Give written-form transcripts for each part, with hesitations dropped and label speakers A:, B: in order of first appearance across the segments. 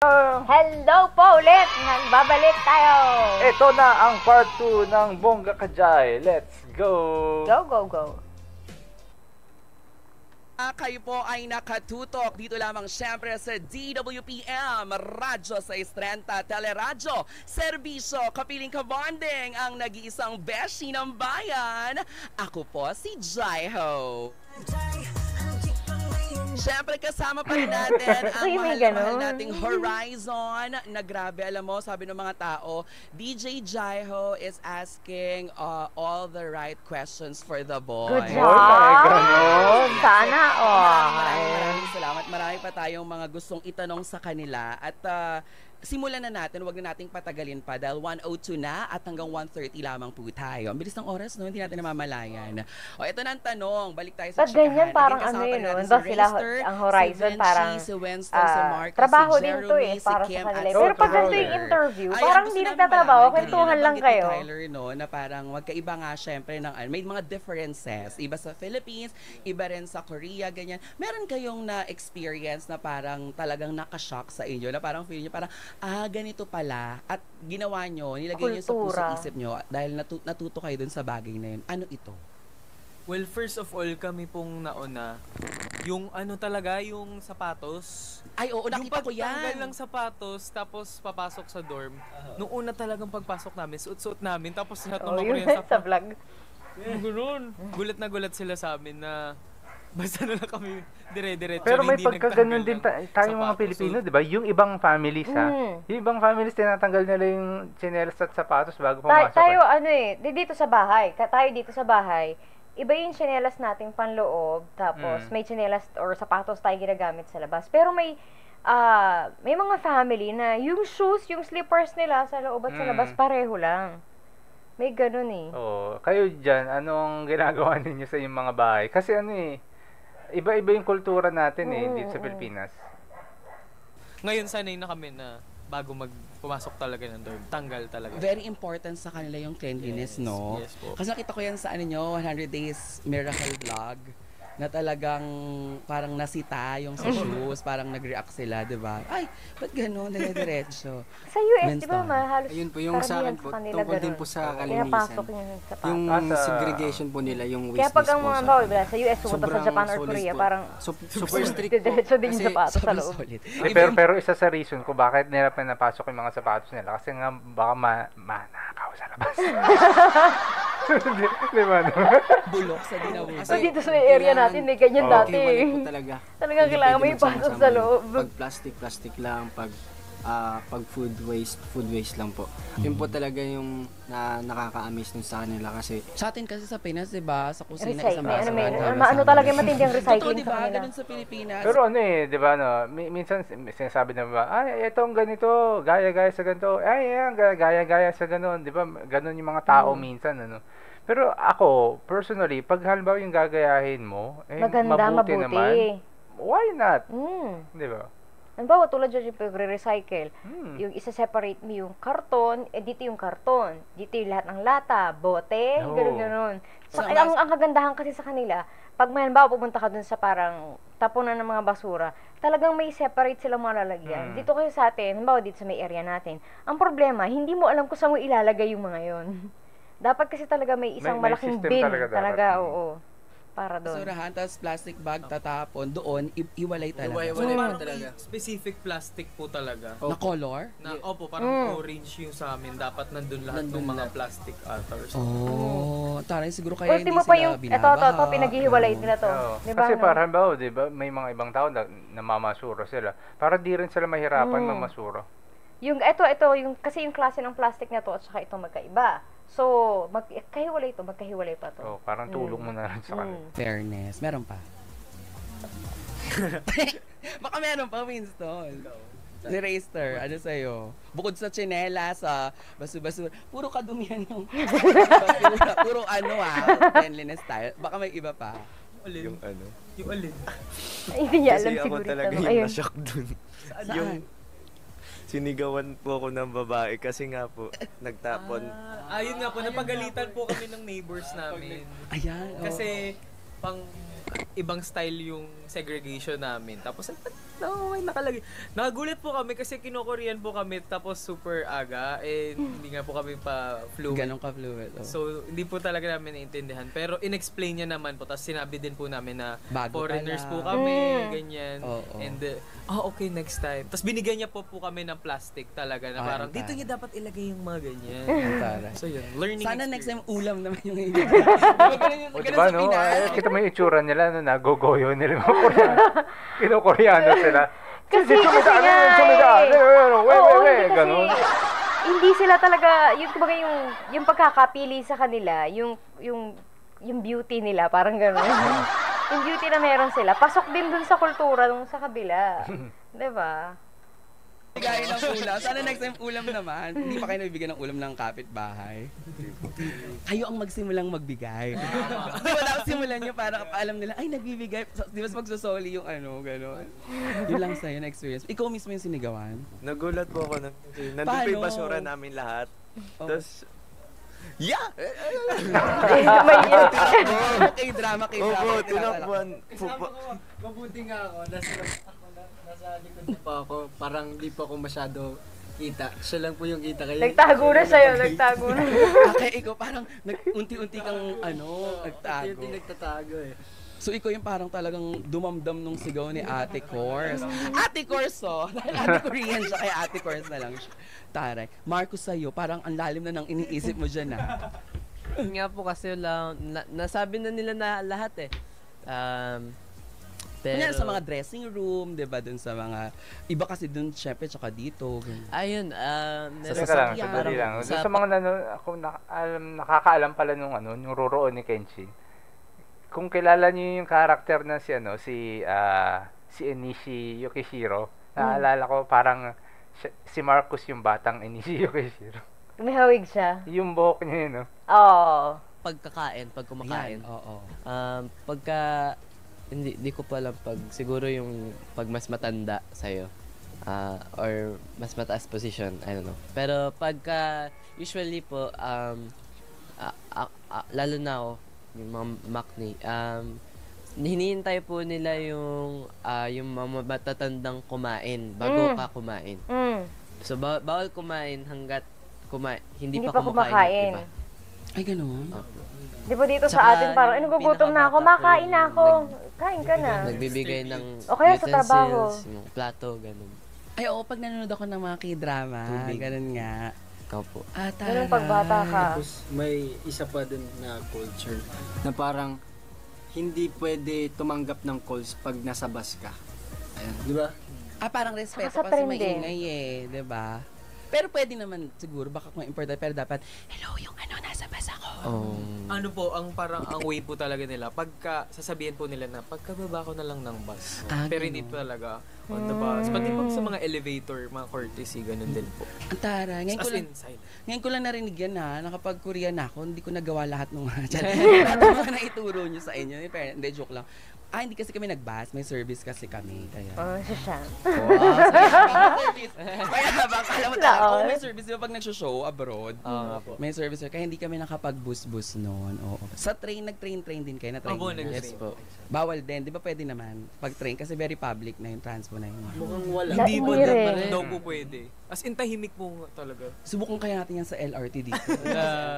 A: Hello po ulit! Nagbabalik tayo!
B: Ito na ang part 2 ng Bongga Kajay. Let's go!
A: Go, go, go!
C: Kayo po ay nakatutok dito lamang syempre sa DWPM Radyo sa 630 Teleradyo Serbisyo Kapiling Kabonding, ang nag-iisang beshi ng bayan. Ako po si Jaiho. Siyempre kasama pa rin natin ang mahal nating Horizon na grabe, alam mo, sabi ng mga tao, DJ Jaiho is asking all the right questions for the boys.
A: Good job! Sana,
C: Maraming salamat. Marami pa tayong mga gustong itanong sa kanila at simulan na natin, huwag na nating patagalin pa dahil 1:02 na at hanggang 1:30 lamang po tayo. Ang bilis ng oras, no? Hindi natin namamalayan. O, ito na ang tanong. Balik tayo sa chikahan.
A: ganyan, parang ano yun, no? Doon sila, ang Horizon, parang trabaho din to eh, para sa kanila. Pero pag ganito yung interview, parang hindi nagtatrabaho, kwentuhan lang kayo.
C: Tyler, no, na parang magkaiba nga syempre ng, may mga differences. Iba sa Philippines, iba rin sa Korea, ganyan. Meron kayong na-experience na parang talagang nakashock sa inyo, na parang feel nyo, parang ganito pala, at ginawa nyo, nilagay nyo sa puso isip nyo dahil natuto kayo dun sa bagay na yun. Ano ito?
D: Well, first of all, kami pong nauna, yung ano talaga, yung sapatos.
C: Ay, oo, nakita ko yan.
D: Yung pagtanggal ng sapatos, tapos papasok sa dorm. Nung una talagang pagpasok namin, suot-suot namin, tapos lahat ng mga Korean
A: sa vlog.
D: Ganun. Gulat na gulat sila sa amin na basta na lang kami dire-diretso.
B: Pero may pagkaganon din tayo mga Pilipino, di ba? Yung ibang families, yung ibang families, tinatanggal nila yung tsinelas at sapatos bago pumasok.
A: Tayo, dito sa bahay, tayo dito sa bahay, iba yung tsinelas nating panloob, tapos may tsinelas or sapatos tayo ginagamit sa labas. Pero may mga family na yung shoes, yung slippers nila sa loob at sa labas, pareho lang. May ganun eh.
B: Oo. Kayo dyan, anong ginagawa ninyo sa inyong mga bahay? Kasi iba-iba yung kultura natin dito sa Pilipinas.
D: Ngayon sanay na kami na bago pumasok talaga ng dorm, tanggal talaga.
C: Very important sa kanila yung cleanliness, no?
D: Yes po.
C: Kasi nakita ko yan sa 100 Days Miracle Vlog na talagang parang nasita yung sa shoes, parang nag-react sila, di ba? Ay, ba't gano'n? Dire-diretso.
A: Sa US, di ba, halos
E: ayun po, yung sa akin po, tungkol din po sa kalinisan.
A: Pinapasok yung sapatos.
E: Yung segregation po nila, yung waste
A: Kaya pag ang mga bawal sa US, pumunta sa Japan or Korea,
E: po.
A: parang
E: super strict po.
A: diretso din yung sapatos sa loob.
B: Pero isa sa reason ko bakit nila pinapasok yung mga sapatos nila, kasi nga baka manakaw sa labas. Di ba?
C: Bulok sa dinawin.
A: So dito sa area natin, may ganyan dati.
E: Po talaga.
A: Talagang kailangan may pasok sa loob.
E: Pag plastic lang, pag food waste lang po. Yun po talaga yung nakaka-amaze nun sa kanila kasi
C: Sa atin kasi sa Pinas, di ba? Sa kusina, isang
A: talaga yung matinding recycling
C: diba?
A: sa kanila.
C: Ganun sa Pilipinas.
B: Pero di ba, minsan sinasabi na ba, itong ganito, gaya-gaya sa ganito, gaya-gaya sa ganon, di ba? Ganon yung mga tao minsan, Pero ako, personally, pag halimbawa yung gagayahin mo,
A: maganda, mabuti
B: naman, why not? Di ba?
A: Halimbawa, tulad dyan yung pag-recycle, yung isa-separate mo yung karton, dito yung karton, dito yung lahat ng lata, bote, gano'n-gano'n. So, ang kagandahan kasi sa kanila, pag halimbawa pupunta ka dun sa parang tapunan ng mga basura, talagang may separate silang mga lalagyan. Dito kasi sa atin, halimbawa dito sa may area natin, ang problema, hindi mo alam kung saan mo ilalagay yung mga yon. Dapat kasi talaga may isang malaking bin talaga, oo. Para doon.
C: Basurahan, tapos plastic bag, tatapon, doon, iwalay talaga.
D: Parang talaga. Specific plastic po talaga.
C: Na color?
D: Opo, parang orange yung sa amin. Dapat nandun lahat ng mga plastic atoms.
C: Taray, siguro kaya hindi
A: mo pa
C: sila
A: yung,
C: binabaha.
A: ito, pinaghihiwalay nila to. Diba,
B: kasi parang di ba, may mga ibang tao na namamasura sila. Para di rin sila mahirapan mamasura.
A: Kasi yung klase ng plastic na to at saka ito magkaiba. So, magkahiwalay pa to.
B: Oh, parang tulong mo na rin sa kanila.
C: Fairness. Meron pa. Baka meron pa, Winston. Si Raster, ano sa'yo? Bukod sa tsinela, sa basu-basu, puro kadumihan yung basura. Puro cleanliness style. Baka may iba pa.
D: Yung alin.
A: Hindi niya alam
F: Kasi ako
A: siguro
F: talaga
A: ito.
F: yung na-shock dun.
C: Saan?
F: Yung sinigawan po ako ng babae kasi nga po nagtapon.
D: Yun nga po, napagalitan po kami ng neighbors namin.
C: Ayan.
D: Kasi pang ibang style yung segregation namin. Tapos may nakalagay. Nakagulat po kami kasi kino-Korean po kami tapos super aga. Hindi nga po kami pa fluent.
C: Ganun ka fluent. Oh.
D: So, hindi po talaga namin naiintindihan. Pero in-explain niya naman po. Tapos sinabi din po namin na
C: Bago
D: foreigners
C: pala.
D: po kami, ganyan.
C: Oo.
D: And, okay, next time. Tapos binigyan niya po kami ng plastic talaga na parang,
C: ang
D: dito niya dapat ilagay yung mga ganyan.
C: Ang taray.
D: So, yun. Learning
C: Sana next time
D: experience.
C: ulam naman yung ganun
B: O diba, no? Kita mo yung itsura nila, no? Nagogoyo nila yung mga Koreano. Kino-Koreano sila.
A: Kasi nga
B: Ganun.
A: hindi sila talaga, yung kumbaga yung pagkakapili sa kanila, yung beauty nila, parang gano'n. Yung beauty na meron sila, pasok din dun sa kultura nung sa kabila. 'Di ba?
C: Bigay ng ulam. Sana next time ulam naman. Hindi pa kayo nabibigyan ng ulam ng kapitbahay. Kayo ang magsimulang magbigay. Di ba dapat simulan nyo para alam nila, ay nagbibigay. Di ba magsosoli yung gano'n. Yun lang sa'yo na experience. Ikaw mismo yung sinigawan?
F: Nagulat po ako. Nandun po
C: Paano?
F: yung basura namin lahat. Tapos, yeah!
C: Kay drama.
F: Opo, tinakbuhan.
E: Mabuti nga ako, nasa likod pa ako, parang di pa ako masyado kita. Siya lang po yung kita kayo.
A: Nagtago na sa'yo, nagtago na.
C: Okay, ikaw parang unti-unti kang nagtago.
E: Unti nagtatago eh.
C: So ikaw yung parang talagang dumamdam nung sigaw ni Ate Cors. Ate Cors dahil Ate Korean siya, kaya Ate Cors na lang siya. Taray. Marcos sa'yo, parang ang lalim na ng iniisip mo dyan
G: Nga po kasi nasabi na nila na lahat eh. Pero,
C: Kunyari sa mga dressing room, di ba? Dun sa mga, iba kasi dun, syempre, tsaka dito.
G: ayun,
B: Teka lang, sandali lang. Doon sa mga nakakaalam pala nung yung roroon ni Kenshin. Kung kilala niyo yung karakter na si Enishi Yukishiro, naalala ko parang si Marcus yung batang Enishi Yukishiro.
A: Umihawig siya.
B: Yung buhok niya yun, no?
A: Oo.
G: pag kumakain.
C: Oo.
G: Pagka hindi ko pa alam siguro yung pag mas matanda sa'yo or mas mataas position, I don't know. Pero pagka usually po lalo na ako yung mga makni, hinihintay po nila yung mga matatandang kumain bago ka kumain. So bawal kumain hanggat hindi pa kumakain yung iba.
C: Ay, ganun?
A: Di ba dito
G: Tsaka,
A: sa atin parang, nagugutom na ako, makain na ako. Kain ka na.
G: Nagbibigay ng
A: O kaya sa trabaho.
G: yung plato, ganun.
C: Ay, oo, pag nanonood ako ng mga k-drama,
G: Tubig.
C: ganun nga.
G: Ikaw po.
A: Ganun pagbata ka.
E: Tapos may isa pa din na culture na parang hindi pwede tumanggap ng calls pag nasa bus ka. Ayan, di ba?
C: Parang respeto
A: Saka sa
C: kasi
A: trending.
C: maingay di ba? Pero pwede naman siguro, baka kung important, pero dapat, hello, yung nasa bus ako.
D: Ano po, ang way po talaga nila, pagka, sasabihin po nila na, pagkababa ko na lang ng bus. Pero hindi po talaga on the bus. Pati pag sa mga elevator, mga courtesy, ganun din po.
C: Ang tara,
D: Silent.
C: ngayon ko lang narinig yan nakapag Korean ako, hindi ko nagawa lahat ng mga naituro nyo sa inyo. Hindi, joke lang. Hindi kasi kami nag-bus, may service kasi kami. Kaya,
A: Siya.
C: kaya baka alam mo talaga, may service, di ba pag nag-show abroad?
G: nga po.
C: May service, kaya hindi kami nakapag-bus-bus noon. Oo. Sa nag-train din kayo, na-train
D: Opo,
C: din.
G: Yes po.
C: Bawal din, di ba pwede naman pag-train kasi very public na yung transpo na yun.
E: Mukhang wala.
D: Hindi po,
A: Hindi rin.
D: daw po pwede. As in, tahimik po talaga.
C: Subukan kaya natin yan sa LRT dito. Sa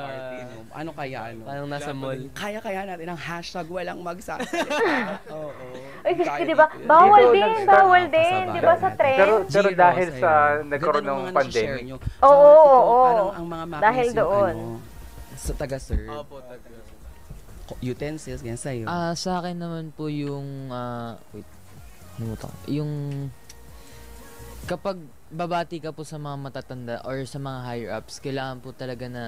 C: LRT, no? Ano kaya,
G: Parang nasa mall.
C: Kaya natin ang hashtag walang magsasalita. Oo.
A: Ay, kasi
C: Kaya
A: di ba,
C: dito yun.
A: bawal
B: Dito,
A: din,
B: nag-
A: bawal din,
C: Kasabay
A: di ba sa
C: natin.
A: trend?
B: Pero
C: Giro
B: dahil
C: sa'yo.
B: sa nagkaroon
C: Ganda
B: ng
C: mga nasi-share
B: pandemic,
C: nyo.
A: Oo,
C: ito,
A: oo.
C: Parang ang mga Macnis
A: Dahil
C: yung
A: doon.
C: sa taga-serve.
D: Opo, talaga.
C: Utensils, ganyan sa'yo.
G: Sa akin naman po yung wait. Numuta. Yung kapag babati ka po sa mga matatanda or sa mga higher ups, kailangan po talaga na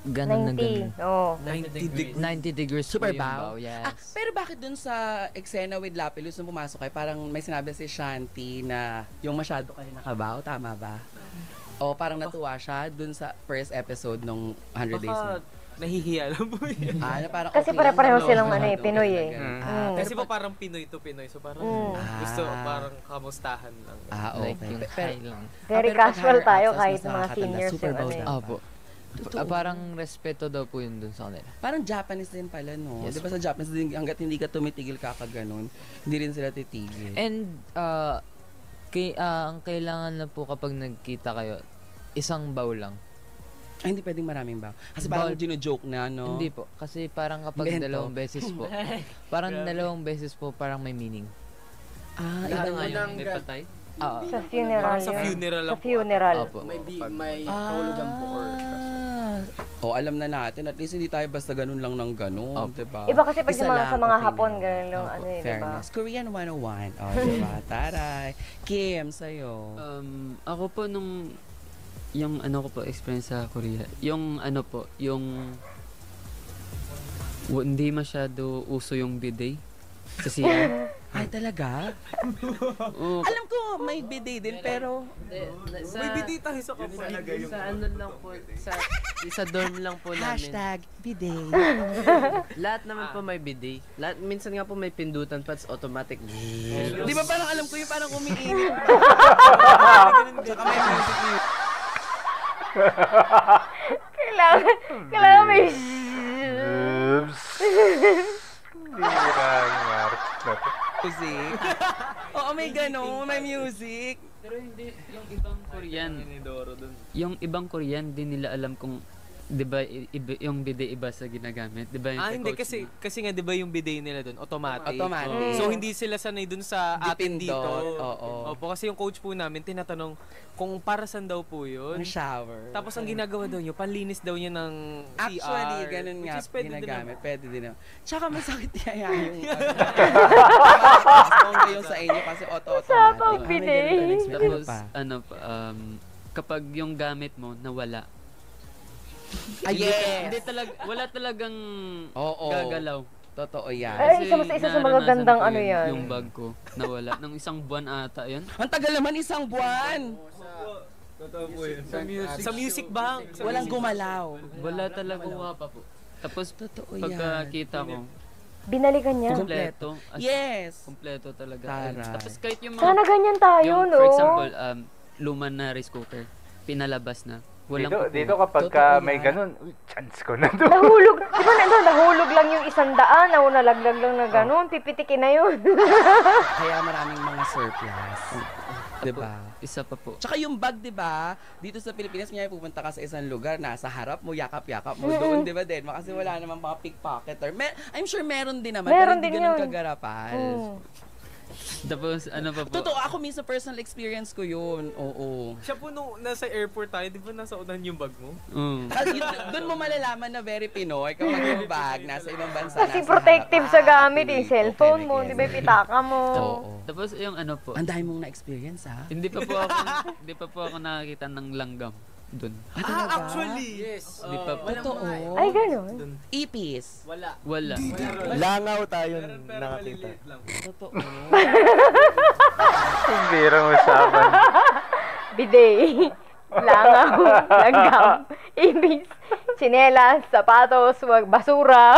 G: ganun na
A: 90.
G: ganun.
A: Oo.
G: 90 degrees
C: Super
G: po yung
C: bow?
G: yes.
C: Pero bakit dun sa eksena with Lapilus nung pumasok kayo, parang may sinabi si Shanti na yung masyado kayo nakabaw, tama ba? O parang natuwa siya dun sa first episode nung 100 Days
D: Baka
C: na.
D: nahihiya lang po yun.
C: Na parang
A: Kasi
C: okay
A: pare-pareho
C: lang,
A: silang
C: masyado,
A: Pinoy eh.
C: ganun.
D: Kasi
C: pero
D: po parang Pinoy to Pinoy. So parang gusto,
C: Ah.
D: parang kamustahan lang.
C: okay.
G: Like yung hi lang.
A: Very
C: pero pag
A: casual
C: higher
A: tayo
C: ups,
A: kahit
C: mas
A: mga
C: nakakatanda,
A: seniors
C: super
A: yung
C: bow
A: ano eh.
C: down.
G: Opo. Parang respeto daw po yun dun sa kanila.
C: Parang Japanese din pala, no?
G: Yes.
C: Di ba sa Japanese din, hanggat hindi ka tumitigil ka kaganon, hindi rin sila titigil.
G: And
H: Ang kailangan na po kapag nagkita kayo, isang bow lang.
C: Ay, hindi pwedeng maraming ba? Kasi parang gino-joke na, no?
H: Hindi po. Kasi parang kapag dalawang beses po, parang may meaning.
C: Iba
G: nga yung may patay.
A: Sa funeral
D: Sa
A: yun.
D: funeral
A: Sa
D: lang po.
A: funeral.
H: Opo.
E: May kahulugan po or
C: alam na natin. At least hindi tayo basta ganun lang ng ganun, diba?
A: Iba kasi pag
C: Isa
A: yung mga
C: lang,
A: sa mga
C: okay
A: Hapon,
C: lang.
A: ganun lang,
C: Opo,
A: diba?
C: fairness. Korean 101. Diba? Taray. Kim, sa'yo.
G: Ako po yung ano ko po experience sa Korea. Yung ano po, hindi masyado uso yung bidet. Kasi
C: Ay, talaga? Alam ko, may bidet din, pero...
D: May bidet tayo sa kapwa.
G: Sa ano lang po, sa dorm lang po namin.
C: #bidet.
G: Lahat naman po may bidet. Minsan nga po may pindutan pa, it's automatic.
C: Di ba parang alam ko yung parang umiinit? Tsaka may music yun.
A: Kailangan may...
C: Music. Oo, may ganun, may music.
G: Pero hindi, yung ibang Korean, di nila alam kung, di ba, yung bidet iba sa ginagamit. Di ba yung
D: Hindi
G: coach
D: kasi nga 'di ba yung bidet nila doon automatic.
C: Automatic.
D: So hindi sila sanay doon sa atin
C: Dipindot,
D: dito.
C: oo.
D: Opo, kasi yung coach po namin tinatanong kung para saan daw po 'yun.
C: Ang shower.
D: Tapos ang ginagawa daw niyo, panlinis daw niya ng CR.
C: Actually, ganun nga
D: which is pwede
C: ginagamit.
D: din
C: Pwede din naman. Tsaka masakit kaya yung... Kung yung sa inyo kasi auto-automatic.
A: bidet.
G: Tapos, kapag yung gamit mo nawala,
C: yes!
G: hindi wala talagang
C: Oo.
G: gagalaw.
C: Totoo yan.
A: Ay, isa sa magagandang
G: naranasan ko
A: ano yan.
G: Yung bag ko nawala ng isang buwan ata yun.
C: Ang tagal naman, isang buwan!
D: Sa music bank.
C: Walang gumalaw.
G: Wala talaga pa po. Tapos
C: Totoo yan.
G: pagkakita ko,
A: Binalikan niya.
G: kompleto.
C: Yes!
G: Kompleto talaga.
C: Taray.
G: Tapos kahit yung
A: Sana
G: mga,
A: ganyan tayo,
G: yung,
A: no?
G: for example, luma na rice cooker, pinalabas na. Walang kukuha.
B: Dito kapag
C: Totoo
B: may
C: yan.
B: ganun, chance ko na to.
A: Nahulog. Di ba nahulog lang yung 100, nalaglag lang na ganun, pipitikin na yun.
C: Kaya maraming mga surplus. Diba?
G: Isa pa po.
C: Tsaka yung bag, diba? Dito sa Pilipinas, ngayon pupunta ka sa isang lugar, nasa harap mo, yakap-yakap mo doon, diba din? Kasi wala namang mga pickpocketer. I'm sure meron din naman,
A: Meron
C: pero hindi
A: din
C: ganun
A: yun.
C: kagarapan.
G: Tapos ano pa po?
C: Totoo, ako minsan personal experience ko yun. Oo.
D: Siya po nung nasa airport tayo, di ba nasa unahan yung bag mo?
C: Doon mo malalaman na very Pinoy kapag yung bag nasa ibang bansa.
A: Kasi
C: nasa
A: protective
C: harap.
A: sa gamit,
C: Okay,
A: cellphone
C: okay,
A: mo,
C: okay.
A: di ba yung pitaka mo.
C: Oo.
G: Tapos yung ano po,
C: Ang dahil mong na-experience, ha?
G: hindi pa po ako nakakita ng langgam doon.
D: Actually!
E: Yes.
G: Hindi pa po.
C: Totoo.
A: Ay, ganun.
C: Ipis.
G: Wala.
F: Langaw tayo nakakita.
C: Totoo.
B: Ang birang usapan.
A: Bidet. Langaw. Langgam. Ibis. Tsinelas. Sapatos. Basura.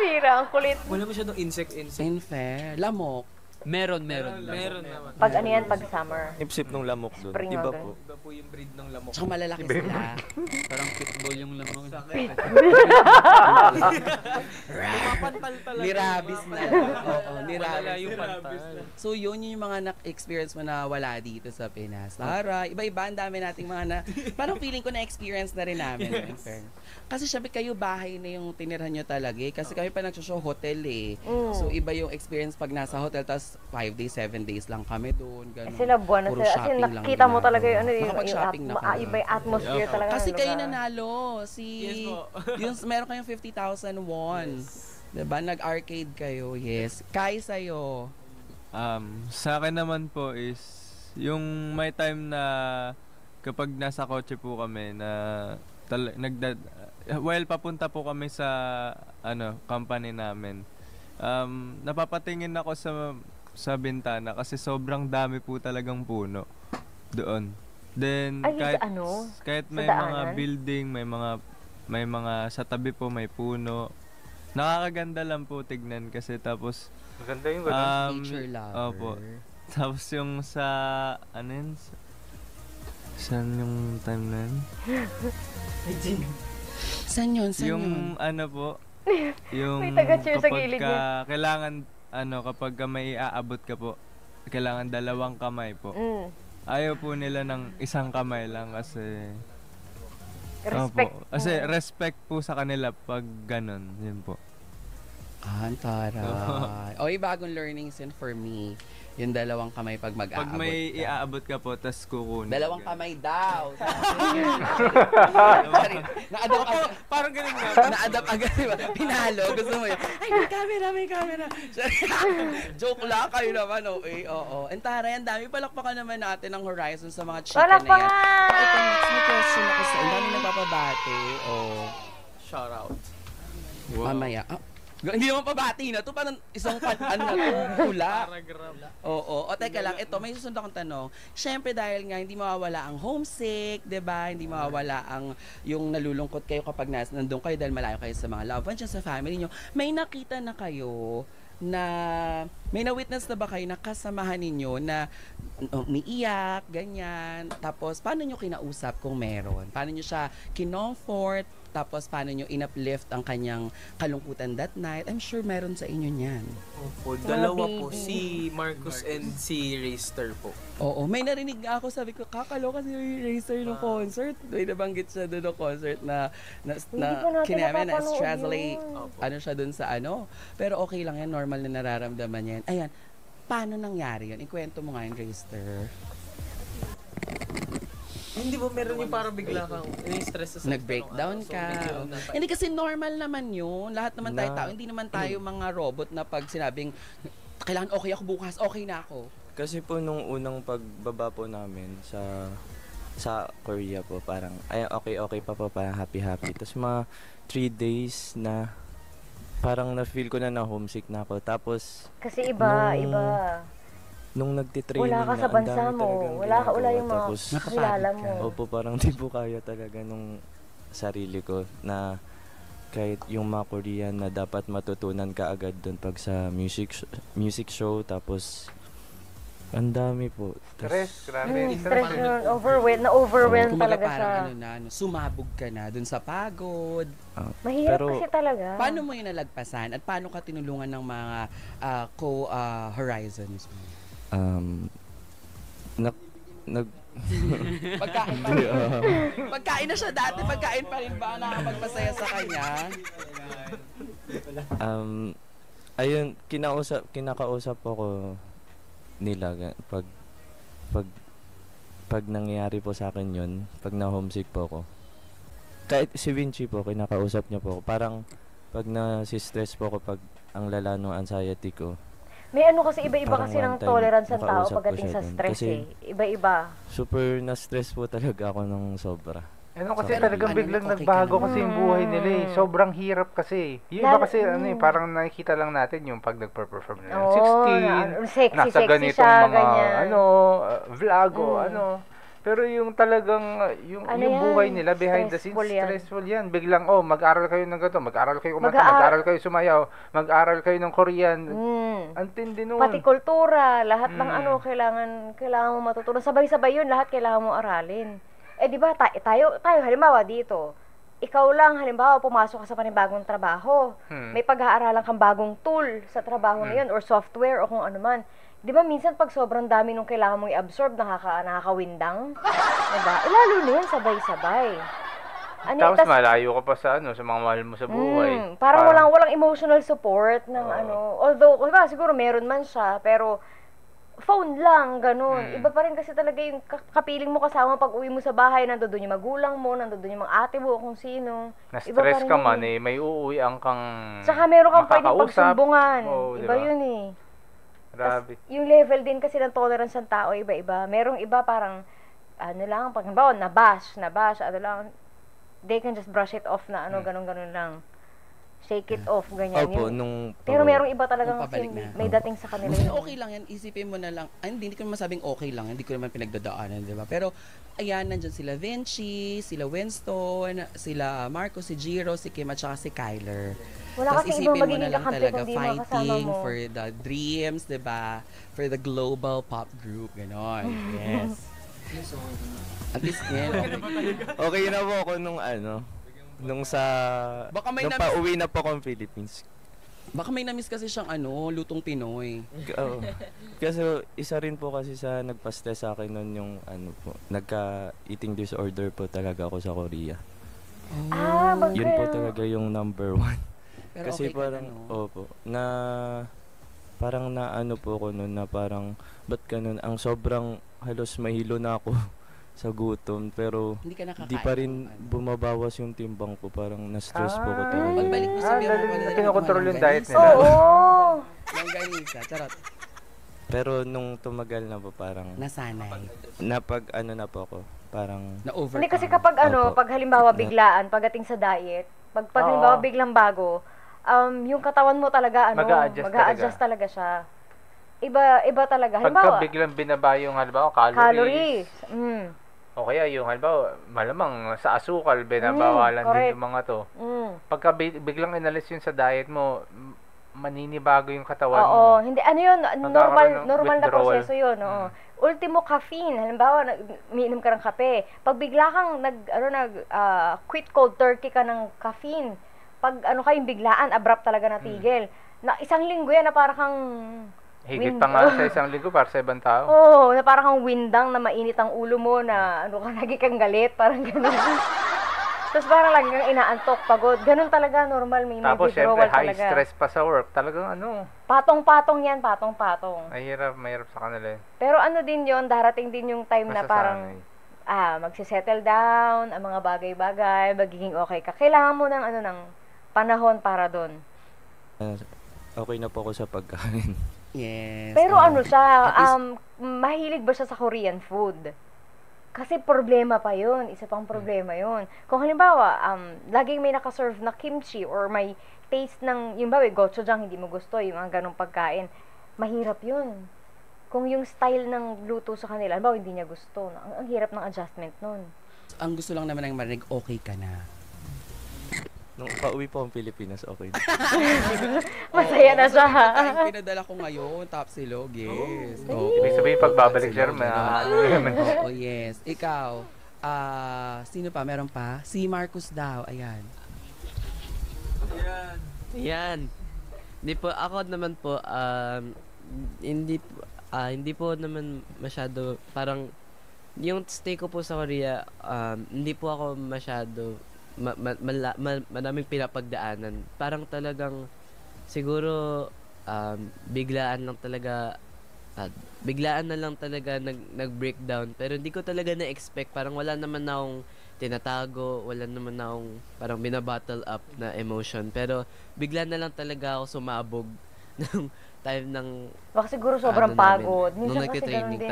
A: Bira, ang kulit.
D: Wala masyadong insect.
C: Unfair. Lamok.
G: Meron.
D: Meron naman.
A: Pag ano yan, pag summer.
F: Sip nung lamok doon.
A: Spring
F: Iba
A: organ.
F: po.
D: Iba po yung breed ng lamok.
C: Tsaka malalaki sila.
G: Parang pitbull yung lamang.
D: Pumapantal talaga.
C: Nirabis na. Oo,
D: Malala
C: nirabis.
D: yung pantal.
C: So yun yung mga na-experience mo na wala dito sa Pinas. Tara, iba-iba, ang dami nating mga parang feeling ko na-experience na rin namin. In fairness. Kasi syempre kayo bahay na yung tinirhan nyo talaga eh. Kasi kami pa nagsoshow hotel eh. So iba yung experience pag nasa hotel, tas 5 days, 7 days lang kami doon. Ganun.
A: Sila buwan na
C: Puro
A: sila. Kasi
C: shopping lang
A: nakita mo talaga yung ano,
C: Nakapag-shopping na kami.
A: iba yung atmosphere talaga.
C: Kasi
A: ng
C: kayo
A: lugar.
C: nanalo.
D: Yes po.
C: Yung meron kayong 50,000 won. Diba? Nag-arcade kayo. Yes. Kai sa'yo.
I: Sa akin naman po is yung may time na kapag nasa kotse po kami na papunta po kami sa company namin. Napapatingin ako sa bintana kasi sobrang dami po talagang puno doon. Then kahit may mga building, may mga sa tabi po may puno. Nakakaganda lang po tignan kasi tapos
B: Maganda yung ganun.
C: Nature lover.
I: Opo. Tapos yung sa saan yung time na yun?
C: Saan yun?
I: Yung ano po, yung
A: May taga-cheer sa
I: kapag
A: gilid niya.
I: kailangan kapag may iaabot ka po, kailangan 2 kamay po. Ayaw po nila ng 1 kamay lang kasi
A: Respect.
I: Opo. Kasi respect po sa kanila pag ganun. Yun po.
C: Ang taray. Oy, bagong learnings yun for me. Yung 2 kamay pag mag-aabot
I: Pag may
C: ka.
I: iaabot ka po, tas kukunin.
C: 2 kamay daw. Na-adapt agad.
D: Parang ganun nga.
C: Na-adapt agad, diba? Pinalo. Gusto mo yun. Ay, may camera. Joke lang kayo naman, oo. And taray, ang dami. Palakpakan naman natin ang horizon sa mga chika na yan.
A: Palakpakan!
C: Ito, next may question ako sa ang dami nagpapabate.
D: Shout out.
C: Mamaya. Hindi naman pabati na to, parang isang ano na to, pula. Oo. O teka lang, ito may susunod akong tanong. Syempre dahil nga hindi mawawala ang homesick, 'di ba? Hindi mawawala ang yung nalulungkot kayo kapag nandun kayo dahil malayo kayo sa mga loved ones sa family niyo. May nakita na kayo na may na-witness na ba kayo na kasamahan ninyo na umiiyak, ganyan. Tapos paano niyo kinausap kung meron? Paano niyo siya kinomfort? Tapos paano nyo in-uplift ang kanyang kalungkutan that night? I'm sure meron sa inyo niyan.
D: Opo, dalawa po. Si Marcus and si Rayster po.
C: Oo, may narinig nga ako, sabi ko, kakaloka si Rayster ng concert. May nabanggit siya doon ng concert na kineme, na stressly, ano siya doon sa ano. Pero okay lang yan, normal na nararamdaman yan. Ayan, paano nangyari yun? Ikwento mo nga yun, Rayster.
D: Hindi ba meron yung parang bigla kang stress sa
C: nag-breakdown ka. Hindi kasi normal naman yun. Lahat naman tayo tao. Hindi naman tayo mga robot na pag sinabing kailangan okay ako bukas, okay na ako.
F: Kasi po nung unang pagbaba po namin sa Korea po, parang ay okay pa po, parang happy. Tapos mga 3 days na parang na-feel ko na homesick na ako. Tapos
A: kasi iba.
F: Nung nagtitraining
A: wala ka sa bansa mo, wala yung mga kilala mo.
F: Opo, parang di po kaya talaga nung sarili ko na kahit yung mga Korean na dapat matutunan ka agad doon pag sa music show, tapos ang dami po.
B: Stress, grabe.
A: Stress yun, overwhelmed talaga siya.
C: Sumabog ka na doon sa pagod.
A: Mahirap kasi talaga.
C: Paano mo yun nalagpasan at paano ka tinulungan ng mga horizons mo? Pagkain na siya dati, pagkain pa rin ba nakapagpasaya sa kanya?
F: Ayun, kinakausap ko nila pag nangyayari po sa akin yun, pag na-homesick po ako. Kahit si Vinci po, kinakausap niya po ako. Parang pag na-stress po ako, pag ang lala ng anxiety ko,
A: may ano kasi iba-iba kasi ng tolerance ng tao pagdating sa stress Iba-iba.
F: Super na-stress po talaga ako ng sobra.
B: Ano kasi talagang biglang nagbago kasi yung buhay nila Sobrang hirap kasi. Yung iba kasi parang nakikita lang natin yung pag nagper-perform nila. 16, nasa ganitong mga vlog Pero yung talagang, yung buhay nila behind the scenes, stressful yan. Biglang, mag-aral kayo ng ganito, mag-aral kayo kumanta, mag-aral kayo sumayaw, mag-aral kayo ng Korean. Ang tindi nun.
A: Pati kultura, lahat ng kailangan mo matutunan. Sabay-sabay yun, lahat kailangan mo aralin. Di ba, tayo halimbawa dito, ikaw lang, halimbawa, pumasok ka sa panibagong trabaho, may pag-aaralan kang bagong tool sa trabaho na yun, or software, o kung ano man. Di ba minsan pag sobrang dami nung kailangan mong i-absorb, nakakawindang? Diba? Lalo na yan, sabay-sabay.
B: Tapos malayo ka pa sa sa mga mahal mo sa buhay.
A: Parang walang emotional support ng Although, siguro meron man siya, pero phone lang, ganun. Iba pa rin kasi talaga yung kapiling mo kasama pag uwi mo sa bahay, nandoon yung magulang mo, nandoon yung mga ate mo, kung sino.
B: Na-stress ka man may uuwian kang
A: saka meron kang pwedeng pagsumbungan. Iba yun
B: Grabe.
A: Yung level din kasi ng tolerance ng tao, iba-iba. Merong iba parang, pag halimbawa, nabash, they can just brush it off na, ganun lang. Shake it off, ganyan.
F: Opo,
A: pero merong iba talagang kasi may dating sa kanila.
C: Okay lang yan, isipin mo na lang. Hindi ko naman masabing okay lang, hindi ko naman pinagdadaanan, di ba? Pero, ayan, nandyan sila Vinci, sila Winston, sila Marco, si Jiro, si Kim, at saka si Kyler.
A: Wala kasi ibang magiging
C: kakampi
A: kung di
C: fighting for the dreams, di ba? For the global pop group, gano'n. Yes. At least,
F: okay na po ako nung pauwi na po akong Philippines.
C: Baka may na-miss kasi siyang lutong Pinoy.
F: Oo. Kasi isa rin po kasi sa nagpaste sa akin nun yung nagka-eating disorder po talaga ako sa Korea. Yun po talaga yung number 1.
C: Pero
F: Kasi
C: okay ka
F: parang,
C: na, no?
F: opo, parang po ako nun na parang, ba't ganun, ang sobrang halos mahilo na ako sa gutom, pero
C: Hindi ka nakakain.
F: di pa rin bumabawas yung timbang ko, parang na-stress po ko talaga.
C: Pagbalik mo sa biyernes
B: dali
C: pala
B: na
C: nila
B: kinokontrol
C: kumain
B: yung
C: ng
B: diet
C: ganisa.
B: nila.
A: Oo.
C: Langganisa, charot.
F: Pero nung tumagal na po, parang,
C: Nasanay.
F: na po ako, parang,
C: Na-overcome.
A: Hindi kasi kapag
F: Opo.
A: pag halimbawa biglaan, pagdating sa diet, pag halimbawa biglang bago, yung katawan mo talaga mag-a-adjust talaga siya. Iba talaga.
B: Pagka
A: Halimbawa,
B: biglang binaba yung halimbawa
A: calories.
B: o kaya yung halimbawa malamang sa asukal binabawalan din
A: correct.
B: yung mga to. Pagka biglang inalis yun sa diet mo, maninibago yung katawan mo.
A: Oo, hindi yun,
B: Magkakaroon ng
A: normal na
B: withdrawal.
A: proseso yun, oo. Ultimo caffeine, halimbawa umiinom ka ng kape. Pag bigla kang quit cold turkey ka ng caffeine, pag kayong biglaan, abrupt talaga natigil. Na isang linggo yan na parang kang
B: Higit pa nga sa isang linggo para sa ibang tao.
A: Oo, na parang kang windang na mainit ang ulo mo na lagi kang galit, parang gano'n. Tapos parang lagi kang inaantok, pagod. Ganun talaga, normal, may
B: Tapos
A: withdrawal
B: syempre high
A: talaga.
B: stress pa sa work. Talagang
A: Patong-patong yan, patong-patong.
B: mahirap sa kanila eh.
A: Pero din yon, darating din yung time na parang
B: Masasanay.
A: magsisettle down, ang mga bagay-bagay, magiging okay ka. Kailangan mo ng panahon para doon.
F: okay na po ako sa pagkain.
C: Yes.
A: Pero siya,
C: At least-
A: mahilig ba siya sa Korean food? Kasi problema pa yun. Isa pang problema yun. Kung halimbawa, laging may nakaserve na kimchi or may taste ng, yung gochujang hindi mo gusto, yung mga ganong pagkain, mahirap yun. Kung yung style ng luto sa kanila, halimbawa hindi niya gusto, ang hirap ng adjustment nun.
C: Ang gusto lang naman ng marinig, okay ka na.
F: Nung pauwi po ang Pilipinas, okay na.
A: Masaya na siya.
C: Ang pinadala ko ngayon, Tapsilog, yes.
B: Ibig sabihin pagbabalik siya,
C: Oo, yes. Ikaw, sino pa? Meron pa? Si Marcus daw, ayan.
G: Yan. Hindi po, ako naman po, hindi po naman masyado, parang, yung stay ko po sa Korea, hindi po ako masyado, maraming pinapagdaanan. Parang talagang, siguro, biglaan na lang talaga nag-breakdown. Pero hindi ko talaga na-expect, parang wala naman na akong tinatago, wala naman na akong parang binabattle up na emotion. Pero bigla na lang talaga ako sumabog ng time ng
A: Baka siguro sobrang pagod.
G: nung
A: Minsan kasi ganun
G: nagtitraining,
A: din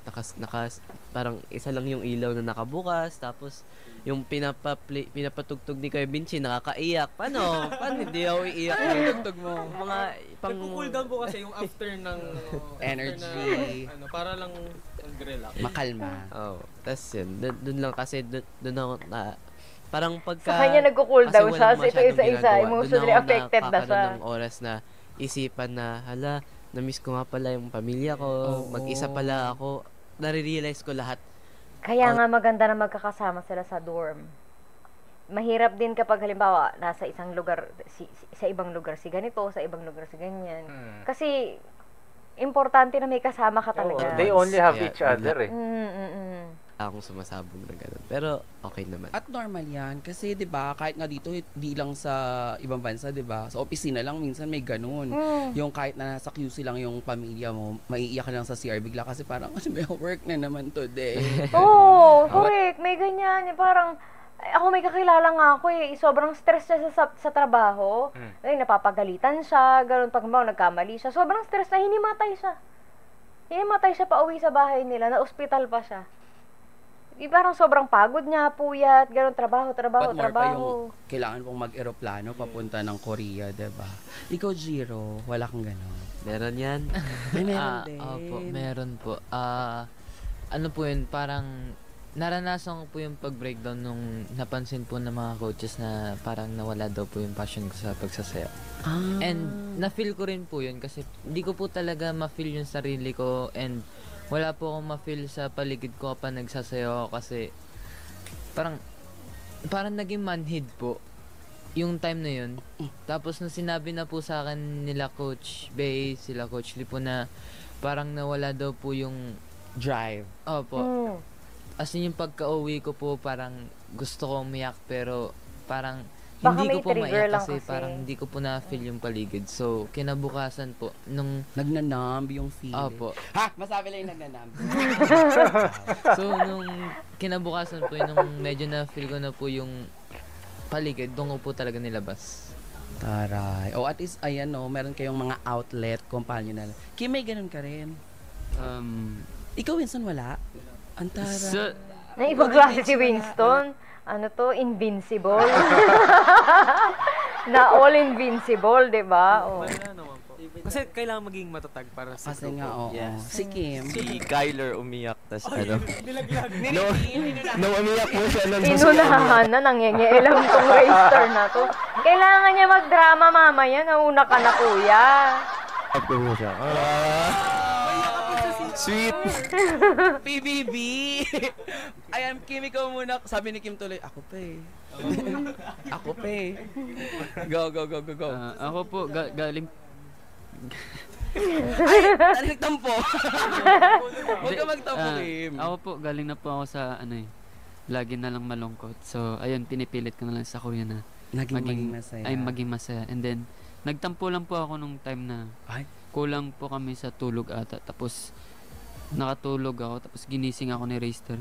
G: tapos parang isa lang yung ilaw na nakabukas, tapos yung pinapatugtog ni Kuya Vinci nakakaiyak. Paano hindi ako iiyak?
C: Tugtog mo.
G: Mga pang
D: Nagko-cool down po kasi yung after ng
C: Energy.
D: para lang mag-relax.
C: Makalma.
G: tas yun, dun lang kasi dun ako na parang pagka
A: Sa kanya nagko-cool
G: kasi
A: down siya,
G: walang
A: kasi ito
G: masyadong
A: isa-isa,
G: ginagawa,
A: emotionally
G: dun ako
A: affected na siya.
G: nakakaroon ng oras na isipan na, na-miss ko nga pala yung pamilya ko, mag-isa pala ako, nare-realize ko lahat.
A: Kaya nga maganda na magkakasama sila sa dorm. Mahirap din kapag halimbawa nasa isang lugar sa ibang lugar si ganito, sa ibang lugar si ganyan. Kasi importante na may kasama ka talaga.
B: They only have
G: Yeah,
B: each other eh.
G: Akong sumasabog na ganun. Pero okay naman.
C: At normal yan. Kasi, di ba, kahit nga dito, di lang sa ibang bansa, di ba, sa opisina lang, minsan may ganun. Yung kahit na nasa QC lang yung pamilya mo, maiiyak ka lang sa CR bigla kasi parang, may work na naman today.
A: Oo, correct. May ganyan. Parang, ako may kakilala nga ako sobrang stress siya sa trabaho. Ay, napapagalitan siya, ganun pag nagkamali siya. Sobrang stress na hinimatay siya. Hinimatay siya pa uwi sa bahay nila, na ospital pa siya. Parang sobrang pagod niya, puyat, ganun, trabaho.
C: But more pa yung kailangan pong mag-eroplano papunta ng Korea, diba? Ikaw, Jiro, wala kang ganun.
G: Meron yan?
C: Meron din.
H: Opo, meron po. Ano po yun, parang naranasan ko po yung pag-breakdown nung napansin po ng mga coaches na parang nawala daw po yung passion ko sa pagsasayaw. And na-feel ko rin po yun kasi hindi ko po talaga ma-feel yung sarili ko and wala po akong ma-feel sa paligid ko kapag nagsasayaw ako kasi parang naging manhid po. yung time na yun. Tapos nung sinabi na po sa akin nila Coach Bay, sila Coach Lee po na parang nawala daw po yung
C: Drive.
H: opo. As in yung pagka-uwi ko po parang gusto ko umiyak pero parang
A: Baka
H: hindi ko
A: may
H: po
A: trigger
H: maiyak
A: lang
H: kasi
A: kasi.
H: parang hindi ko po na-feel yung paligid. So, kinabukasan po, nung
C: Nagnanamb yung feeling.
H: opo.
C: Ha? Masabi lang yung nagnanamb.
H: So, nung kinabukasan po, nung medyo na-feel ko na po yung paligid, doon ko po talaga nilabas.
C: Taray. Oh, at least, ayan no, meron kayong mga outlet, kumpanyo na. Kim, may ganun ka rin. Ikaw, Winston, wala? Ang taray.
G: So,
A: Na ibang klase si Winston. Ano to? Invincible. Na all invincible, di ba? Oh.
D: Wala naman po. Kasi kailangan maging matatag para sa
C: Kasi nga,
D: grupo.
C: oo.
F: Yes.
C: Si Kim.
F: Si Kyler umiyak, tas ano. Nung umiyak mo siya,
A: Inunahan na, nangyayailam tong racer na to. Kailangan niya magdrama mamaya, nauna ka na kuya.
F: Ako mo siya. Sweet.
C: PBB! Ayan, Kim, ikaw muna. Sabi ni Kim tuloy, ako pa eh. Ako pa eh. Go, go, go, go, go.
J: Ako po, galing...
C: Ay, nagtampo. Huwag ka magtampo, Kim.
J: Ako po, galing na po ako sa, lagi na lang malungkot. So, ayun, pinipilit ko na lang sa kuya na
C: Maging masaya.
J: Ay, maging masaya. And then, nagtampo lang po ako nung time na
C: Ay.
J: kulang po kami sa tulog ata. Tapos, nakatulog ako. Tapos, ginising ako ni Rayster.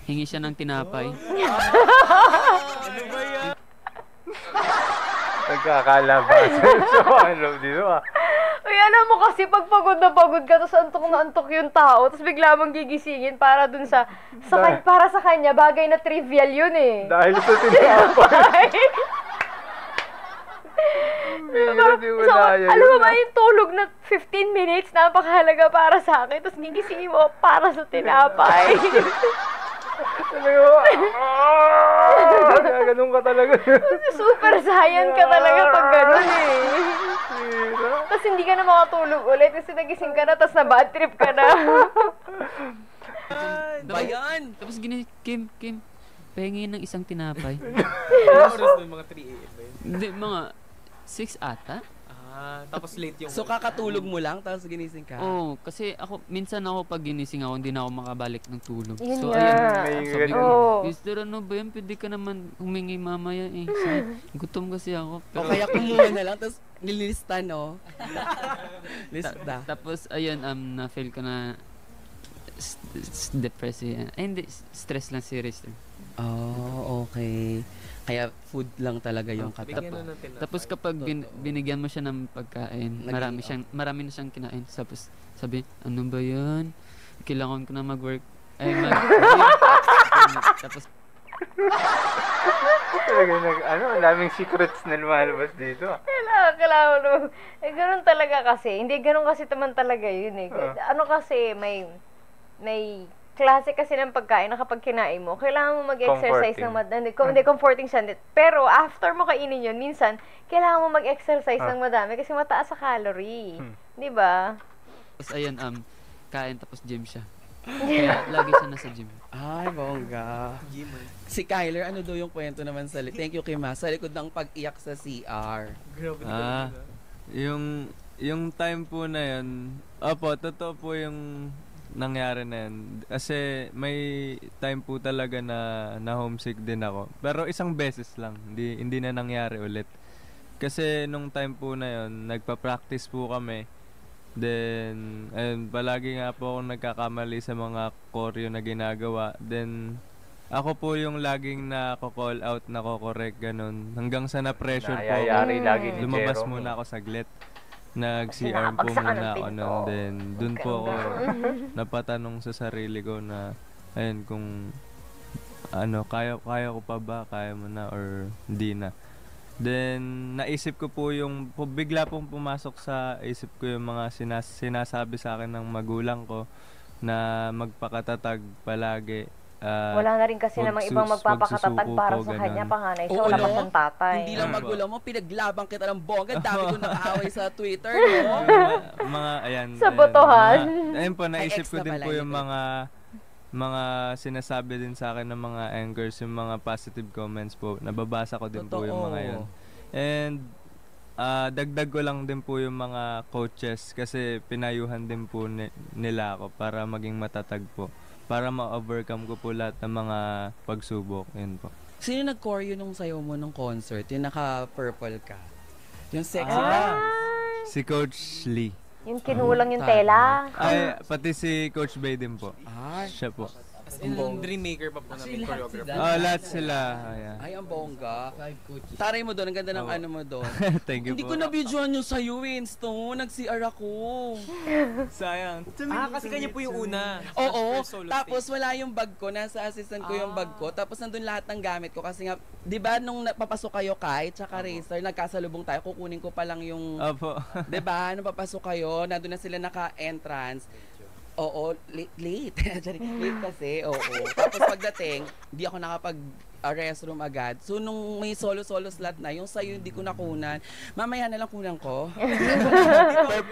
J: Hingi siya ng tinapay.
D: Ano ba yan?
B: Nagkakalabasan. So, ano dito
A: Uy, alam mo kasi pag pagod na pagod ka, tapos antok na antok yung tao, tapos bigla mong gigisingin para dun para sa kanya, bagay na trivial yun eh.
B: Dahil sa tinapay.
A: Diba? So, alam mo ba yung tulog na 15 minutes, napakahalaga para sa akin, tapos gigisingin mo para sa tinapay.
B: Ganun ka talaga.
A: Super saiyan ka talaga pag ganun eh. Tapos hindi ka na makatulog ulit kasi nagising ka na, tapos na bad trip ka na.
C: Bayan!
J: Tapos Kim, pahingi ng isang tinapay.
D: Ano oras doon? Mga 3 a.m. ba yun?
J: Hindi, mga 6 ata.
D: Tapos late yung...
C: So, kakatulog mo lang, tapos ginising ka?
J: Oo, kasi minsan ako pag ginising ako, hindi na ako makabalik ng tulog.
A: Yun
J: So,
A: nga.
J: ayun, sabi ko,
A: Oo.
J: Mister, ano ba yan? Pwede ka naman humingi mamaya eh. Sabi, gutom kasi ako.
C: O kaya kumuha na lang, tapos nililista, no? Lista.
J: Tapos, ayun, na-feel ko na depressed eh. Ay, hindi, stress lang si Rister.
C: Oh, okay. Kaya food lang talaga yung
D: Bigyan na ng tinapay.
J: Tapos kapag binigyan mo siya ng pagkain, marami na siyang kinain. Tapos sabi, ano ba yan? Kailangan ko na mag-work. Ay, Tapos,
B: Talaga ang daming secrets na lumalabas dito.
A: Kailangan mo. Eh, ganun talaga kasi. Hindi, ganun kasi naman talaga yun eh. Ano kasi, may klase kasi ng pagkain na kapag kinain mo, kailangan mo mag-exercise ng madami. Hindi, comforting siya. Pero after mo kainin yun, minsan, kailangan mo mag-exercise ng madami kasi mataas sa calorie. Di ba?
J: tapos ayun, kain tapos gym siya. Kaya lagi siya nasa gym.
C: Ay, bongga. Si Kyler, ano daw yung kwento naman sa thank you, Kim, sa likod ng pag-iyak sa CR.
D: Grabe
I: Yung time po na yun, totoo po yung nangyari na yun. Kasi may time po talaga na homesick din ako. Pero isang beses lang, hindi na nangyari ulit. Kasi nung time po na yun, nagpa-practice po kami. Then, palagi nga po akong nagkakamali sa mga choreo na ginagawa. Then, ako po yung laging nako-call out, nako-correct, ganun. Hanggang sa na-pressure po ako.
B: Lagi ni
I: Lumabas
B: Jerome.
I: muna ako saglit. Nag-CR po muna ako nun. Then, dun po ako napatanong sa sarili ko na, ayun, kung kaya ko pa ba, kaya mo na, or hindi na. Then, naisip ko po bigla pong pumasok sa isip ko yung mga sinasabi sa akin ng magulang ko na magpakatatag palagi.
A: Wala na rin kasi namang ibang magpapakatatag para sa kanya, panganay. So, wala pa siyang tatay.
C: Hindi lang magulang mo, pinaglabang kita ng bongga. Dami ko nakaaway sa Twitter, no?
A: Sa botohan.
I: Ayun po, naisip ko din po yung mga sinasabi din sa akin ng mga anchors, yung mga positive comments po. Nababasa ko din po yung mga yun. And dagdag ko lang din po yung mga coaches kasi pinayuhan din po nila ako para maging matatag po. Para ma-overcome ko po lahat ng mga pagsubok. Yun po.
C: Sino nag-choreo nung sayo mo nung concert? Yung naka-purple ka? Yung sexy dance?
I: Si Coach Lee.
A: Yung kinulang yung tela.
I: Ay, pati si Coach Bay din po. Siya po.
D: Yung dream maker pa po namin choreographer.
I: Lahat sila.
C: Ay, ang bongga. Taray mo doon, ang ganda ng ano mo doon.
I: Thank you
C: Hindi
I: po.
C: ko na-videoan yung sa'yo, Winston. Nag-CR ako.
D: Sayang. Kasi kanya po yung una.
C: Oo.
D: First solo
C: Tapos wala yung bag ko. Nasa assistant ko yung bag ko. Tapos nandun lahat ng gamit ko. Kasi nga, di ba nung papasok kayo Kai, tsaka Racer, nagkasalubong tayo. Kukunin ko pa lang yung...
I: Opo.
C: Di ba? Nung papasok kayo, nandun na sila naka-entrance. Oo, late. Late kasi, oo. Tapos pagdating, di ako restroom agad. So, nung may solo-solo slot na, yung sa'yo hindi ko nakunan, mamaya na lang kunan ko.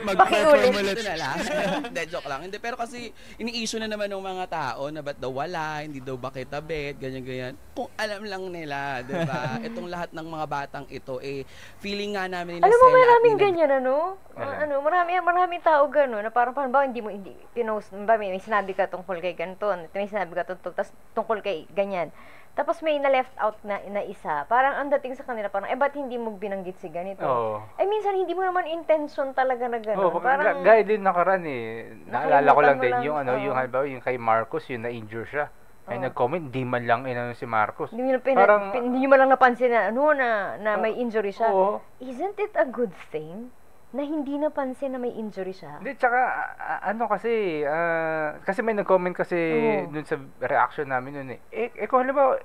I: Mag-perform ulit.
C: Ito na lang. Hindi, joke lang. Hindi, pero kasi, ini-issue na naman ng mga tao na ba't daw wala, hindi daw ba kitabit, ganyan-ganyan. Kung alam lang nila, di ba? Itong lahat ng mga batang ito, feeling nga namin nila
A: alam mo, maraming ganyan, maraming tao gano'n, na parang ba, hindi pinost, may sinabi ka tungkol kay ganito, may sinabi ka tungkol kay ganyan. Tapos may na-left out na isa. Parang ang dating sa kanila, parang, ba't hindi mo binanggit si ganito? Minsan, hindi mo naman intention talaga na gano'n.
B: Parang, gaya din nakaraan naalala ko lang din, yung halimbawa, yung kay Marcos, yung na-injure siya. Ay nag-comment, di man lang si Marcos.
A: Hindi mo lang napansin na may injury siya. Isn't it a good thing? Na hindi napansin na may injury siya.
B: Hindi, tsaka, kasi may nag-comment kasi dun sa reaction namin nun kung halimbawa,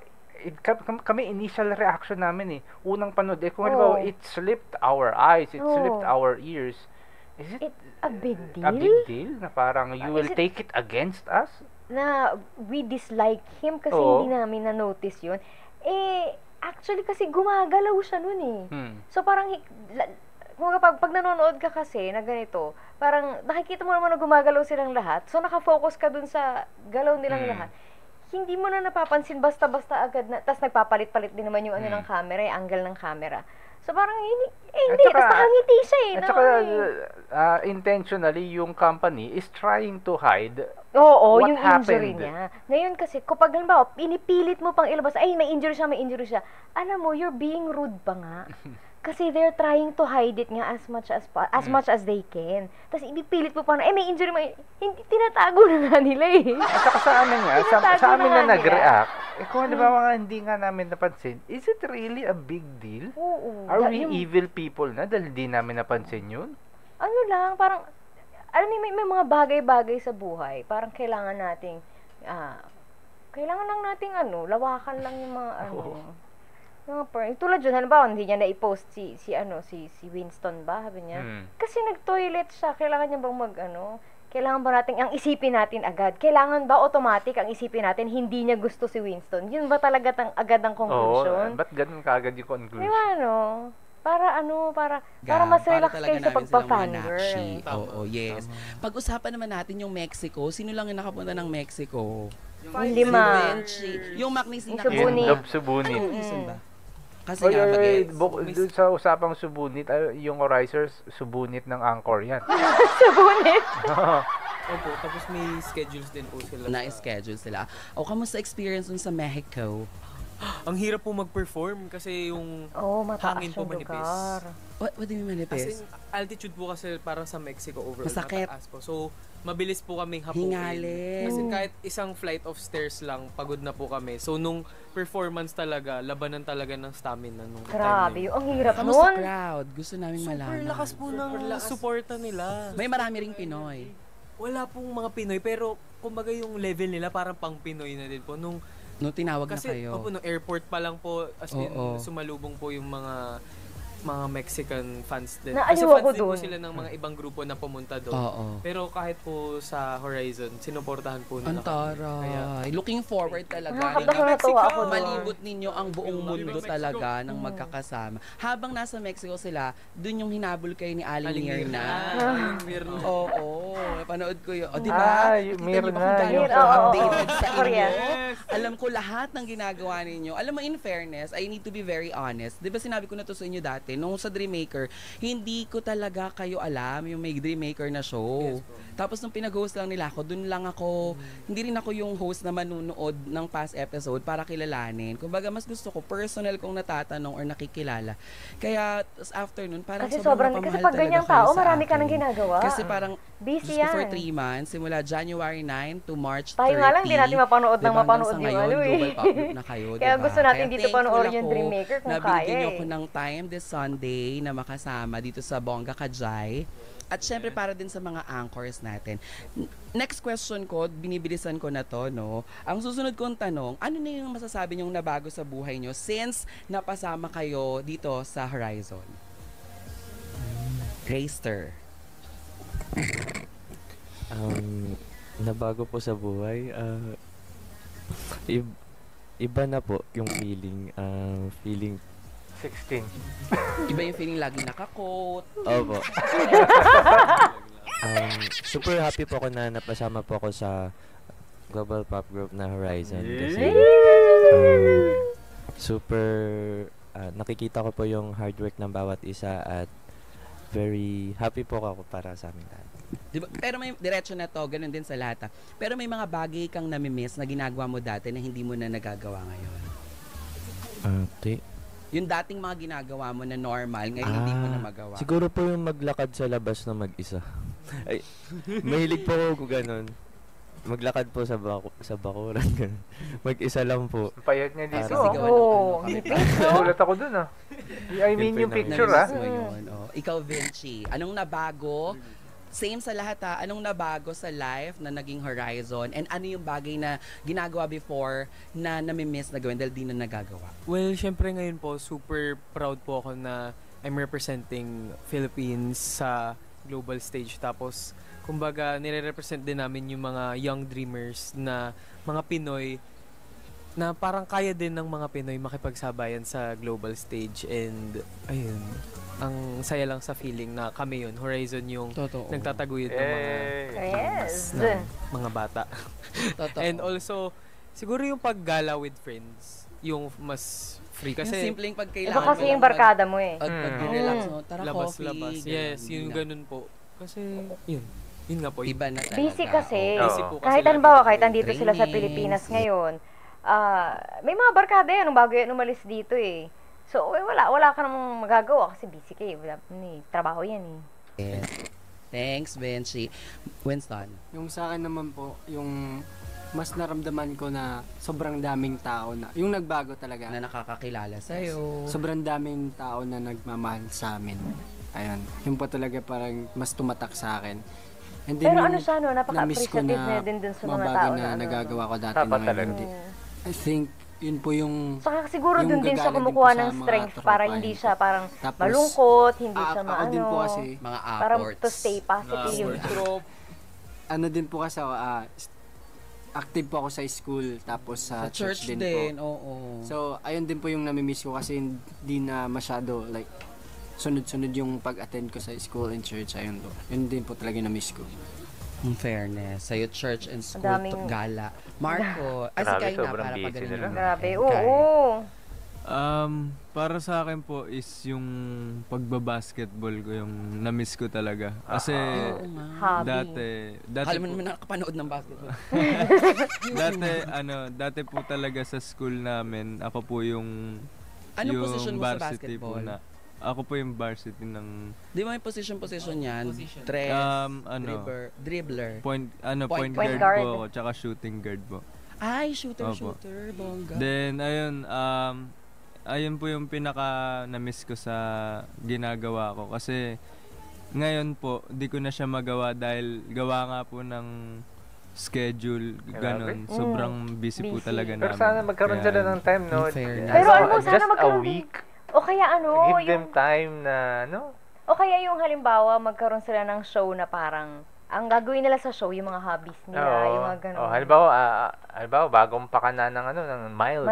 B: kami initial reaction namin unang panood, kung halimbawa, it slipped our eyes, it slipped our ears, is it
A: a big deal?
B: A big deal? Na parang, you will take it against us?
A: Na we dislike him kasi hindi namin na-notice yun. Actually, kasi gumagalaw siya nun So, parang, pag nanonood ka kasi na ganito, parang nakikita mo naman na gumagalaw silang lahat. So nakafocus ka dun sa galaw nilang lahat. Hindi mo na napapansin basta-basta agad na, tas nagpapalit-palit din naman yung ng camera, yung angle ng camera. So parang hindi, tas nakangiti siya
B: At saka, intentionally, yung company is trying to hide
A: what yung happened. Injury niya. Ngayon kasi, kapag halimbawa, pinipilit mo pang ilabas, may injury siya. Alam mo, you're being rude pa nga. Kasi they're trying to hide it nga as much as they can. Tapos ipipilit mo pa na, may injury, hindi, tinatago na nga nila
B: At saka sa amin sa amin na nag-react, kung di ba mga hindi nga namin napansin, is it really a big deal?
A: Oo.
B: Are we evil people na dahil di namin napansin yun?
A: Ano lang, parang, alam mo, may mga bagay-bagay sa buhay, parang kailangan nating, kailangan lang nating lawakan lang yung mga tulad yun, halimbawa, hindi niya na-i-post si Winston ba, sabi niya. Kasi nag-toilet siya, kailangan niya bang kailangan ba natin, ang isipin natin agad, kailangan ba automatic ang isipin natin, hindi niya gusto si Winston? Yun ba talaga agad ang conclusion?
B: Ba't ganun kaagad yung conclusion?
A: Di ba, para mas relax kayo sa pagpa-fangirl.
C: Oo, yes. Pag-usapan naman natin yung Mexico, sino lang yung nakapunta ng Mexico?
A: Yung 5.
C: Yung Macnis na
B: Subunit.
C: Kasi
B: doon sa usapang subunit, yung risers, subunit ng Angkor yan.
A: Subunit?
D: Opo, tapos may schedules din po sila.
C: Na-schedule sila. Kamusta experience dun sa Mexico?
D: Ang hirap po mag-perform kasi yung hangin po manipis.
C: What do you mean manipis?
D: As in, altitude po kasi parang sa Mexico overall.
C: Masakit.
D: Mataas po. So, mabilis po kaming hapuin.
C: Hingalin.
D: Kasi kahit isang flight of stairs lang, pagod na po kami. So, nung performance talaga, labanan talaga ng stamina nung
A: grabe, ang hirap nun.
C: Kamusta crowd? Gusto namin malaman.
D: Super lakas po ng suporta nila.
C: May marami ring Pinoy.
D: Wala pong mga Pinoy, pero kumbaga yung level nila parang pang Pinoy na din po. Nung
C: tinawag
D: kasi,
C: na kayo.
D: Kasi nung airport pa lang po, as in, sumalubong po yung mga Mexican fans din. Kasi fans din po sila ng mga ibang grupo na pumunta doon. Pero kahit po sa Horizon, sinuportahan po nila.
C: Antaray. Looking forward talaga. Malibot ninyo ang buong mundo talaga ng magkakasama. Habang nasa Mexico sila, dun yung hinabol kayo ni Aling Mirna. Oo. Napanood ko yun. Di ba?
B: Mirna.
C: Updated sa inyo. Alam ko lahat ng ginagawa ninyo. Alam mo, in fairness, I need to be very honest. Di ba sinabi ko na to sa inyo dati, nung sa Dreammaker, hindi ko talaga kayo alam yung may Dreammaker na show. Tapos nung pinag-host lang nila ako, dun lang ako, hindi rin ako yung host na manunood ng past episode para kilalanin. Kumbaga, mas gusto ko, personal kong natatanong or nakikilala. Kaya, after nun, parang
A: kasi
C: sobrang
A: kasi pag ganyang tao, marami ka nang ginagawa.
C: Kasi parang,
A: busy yan.
C: for 3 months, simula January 9 to March 30.
A: Tayo nga lang, di natin mapanood ng mapanood yung ano eh.
C: Global public na kayo,
A: Kaya
C: diba?
A: gusto natin dito panoorin yung
C: ako
A: Dreammaker kung kaya
C: nabigyan niyo
A: eh.
C: ako ng time this Sunday na makasama dito sa Bongga Kajay. At syempre para din sa mga anchors natin. Next question ko, binibilisan ko na to, no? Ang susunod kong tanong, ano na yung masasabi niyong nabago sa buhay niyo since napasama kayo dito sa Horizon? Rayster.
F: Nabago po sa buhay, iba na po yung feeling
B: 16.
C: Iba yung feeling lagi naka-coat.
F: Opo. Super happy po ako na napasama po ako sa Global Pop Group na Horizon. Kasi super nakikita ko po yung hard work ng bawat isa at very happy po ako para sa amin lahat.
C: Diba? Pero may diretso na to, ganun din sa lahat. Pero may mga bagay kang namimiss na ginagawa mo dati na hindi mo na nagagawa ngayon. Yung dating mga ginagawa mo na normal, ngayon hindi mo na magawa.
F: Siguro po yung maglakad sa labas na mag-isa. Ay, mahilig po ako ganun. Maglakad po sa bakuran. Mag-isa lang po.
B: Payat niya dito.
A: Oo.
B: Nagulat ako dun ah. I mean yung picture ah.
C: Ikaw, Vinci, anong nabago? Same sa lahat ha. Anong nabago sa life na naging Horizon? And ano yung bagay na ginagawa before na namimiss na gawin dahil di na nagagawa?
D: Well, syempre ngayon po, super proud po ako na I'm representing Philippines sa global stage. Tapos, kumbaga, nire-represent din namin yung mga young dreamers na mga Pinoy na parang kaya din ng mga Pinoy makipagsabayan sa global stage. And, ayun, ang saya lang sa feeling na kami yun, Horizon yung nagtataguyod ng mga bata. And also, siguro yung paggala with friends, yung mas free kasi.
C: Yung simpleng pagkailangan.
A: Iba kasi yung barkada mo eh.
C: Pag-relax mo, tara coffee.
D: Labas. Yes, yung ganun po. Kasi, yun nga po.
C: Iba na talaga.
A: Busy kasi.
D: Busy po kasi
A: kahit halimbawa, kahit andito sila sa Pilipinas ngayon, may mga barkada yan, bago yan umalis dito eh. So, wala ka namang magagawa kasi busy kayo. Trabaho yan eh.
C: Thanks, Benchi. Winston?
E: Yung sa akin naman po, yung mas naramdaman ko na sobrang daming tao na, yung nagbago talaga.
C: Na nakakakilala sa'yo.
E: Sobrang daming tao na nagmamahal sa amin. Ayun. Yun po talaga parang mas tumatak sa akin. And then,
A: pero ano siya, no? Napaka-appreciative na din dun sa mga tao
E: na nagagawa ko dati
B: Dapat
E: na hindi. I think yun po yung
A: saka siguro dun din siya kumukuha ng strength para hindi siya parang malungkot, hindi siya
E: ako din po kasi
C: mga
A: parang to stay positive yung
E: ano din po kasi active po ako sa school tapos sa church din po. So ayun din po yung namimiss ko kasi hindi na masyado like sunod-sunod yung pag-attend ko sa school and church. Ayun po. Yun din po talaga na-miss ko.
C: In fairness, sa'yo church and school gala. Marco, si Kai na para pag ganun.
A: Grabe, oo.
I: Para sa akin po is yung pagbabasketball ko yung na-miss ko talaga. Kasi dati
C: alam mo naman nakapanood ng basketball.
I: dati po talaga sa school namin, ako po yung
C: anong position mo sa basketball?
I: Ako po yung varsity ng...
C: Di ba may position yan? Tres, dribbler.
I: Point guard po ako, tsaka shooting guard po.
C: Ay, shooter, bongga.
I: Then, ayun po yung pinaka na-miss ko sa ginagawa ko. Kasi, ngayon po, di ko na siya magawa dahil gawa nga po ng schedule, ganun. Sobrang busy po talaga namin.
B: Pero sana magkaroon sila ng time, no?
A: Pero ano, sana magkaroon
B: a week.
A: O kaya
B: give them time na,
A: o kaya yung halimbawa, magkaroon sila ng show na parang ang gagawin nila sa show, yung mga hobbies nila, yung mga ganun.
B: Halimbawa, bagong pakana ng mild.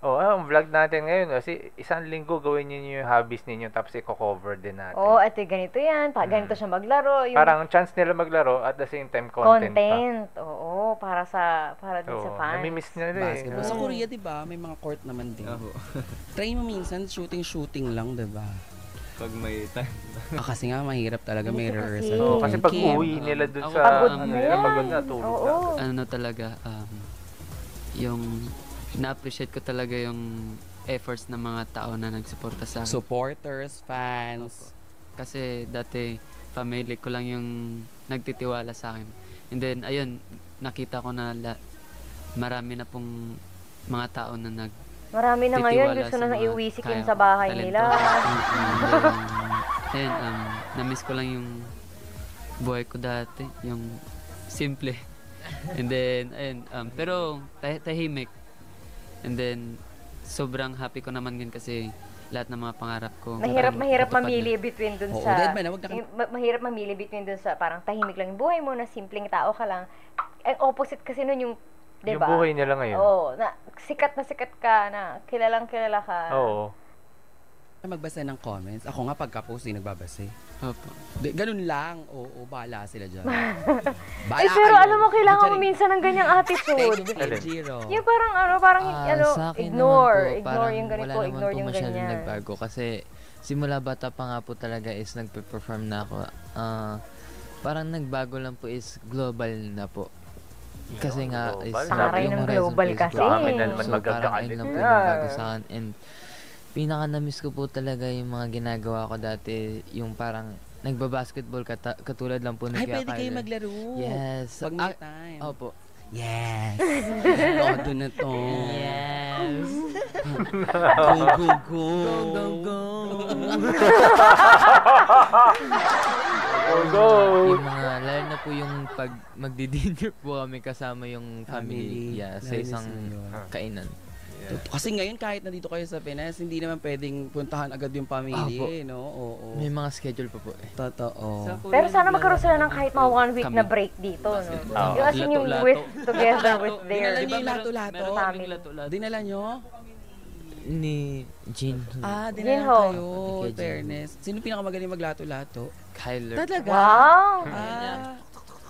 B: Ang vlog natin ngayon, kasi isang linggo gawin niyo yung hobbies ninyo, tapos i-cover din natin.
A: Ito ganito yan, ganito siya maglaro.
B: Parang chance nila maglaro, at the same time, content pa.
A: Para din sa fans.
B: Namimiss nila
C: basketball. Sa Korea, diba, may mga court naman din. Try mo minsan, shooting lang, diba?
I: Pag may time.
C: Kasi nga, mahirap talaga may rehearsal.
B: Kasi pag uwi nila dun sa, pagod na, tulog na.
J: Talaga, yung, na-appreciate ko talaga yung efforts ng mga tao na nagsuporta sa akin.
C: Supporters, fans.
J: Kasi dati, family ko lang yung nagtitiwala sa akin. And then, ayun, nakita ko na marami na pong mga tao na
A: marami na ngayon, gusto na iuwisik yun sa bahay nila.
J: Ayun, na-miss ko lang yung buhay ko dati, yung simple. And then, ayun, pero tahimik. And then, sobrang happy ko naman yun kasi lahat ng mga pangarap ko.
A: Mahirap mamili between dun sa... mahirap mamili between dun sa parang tahimik lang yung buhay mo, na simpleng tao ka lang. Opposite kasi nun yung, diba?
B: Yung buhay nila ngayon.
A: Na sikat ka, na kilalang kilala ka.
C: Magbasa ng comments. Ako nga pagka-post nagbabasa.
J: Opo.
C: Ganun lang. Bahala sila dyan.
A: Pero alam mo, kailangan mo minsan ng ganyang attitude. Yung parang ignore yung ganito, ignore yung ganyan.
H: Wala naman po nagbago kasi simula bata pa nga po talaga is nagpe-perform na ako. Parang nagbago lang po is global na po. Kasi nga is
A: taray ng global kasi.
H: So parang ayun lang po yung bago sa akin. And pinaka-na-miss ko po talaga yung mga ginagawa ko dati, yung parang nagbabasketball katulad lang po ng
C: Ay, pwede kayo maglaro.
H: Yes.
C: Pag may time.
H: Opo.
C: Yes. Todo na to.
H: Yes.
C: Go.
H: Yung mga, lalo na po yung pag magdi-dinner po kami kasama yung family. Sa isang kainan.
C: Kasi ngayon kahit nandito kayo sa Pinas, hindi naman pwedeng puntahan agad yung pamilya, no? Oo.
H: May mga schedule pa po
C: Totoo.
A: Pero sana magkaroon sila ng kahit mga 1 week na break dito, no? Yung as in yung together with their...
C: Dinala niyo yung lato-lato? Dinala niyo?
H: Ni Jean.
C: Dinala kayo. Fairness. Sino pinakamagaling maglato-lato?
H: Kyler.
C: Talaga?
A: Wow!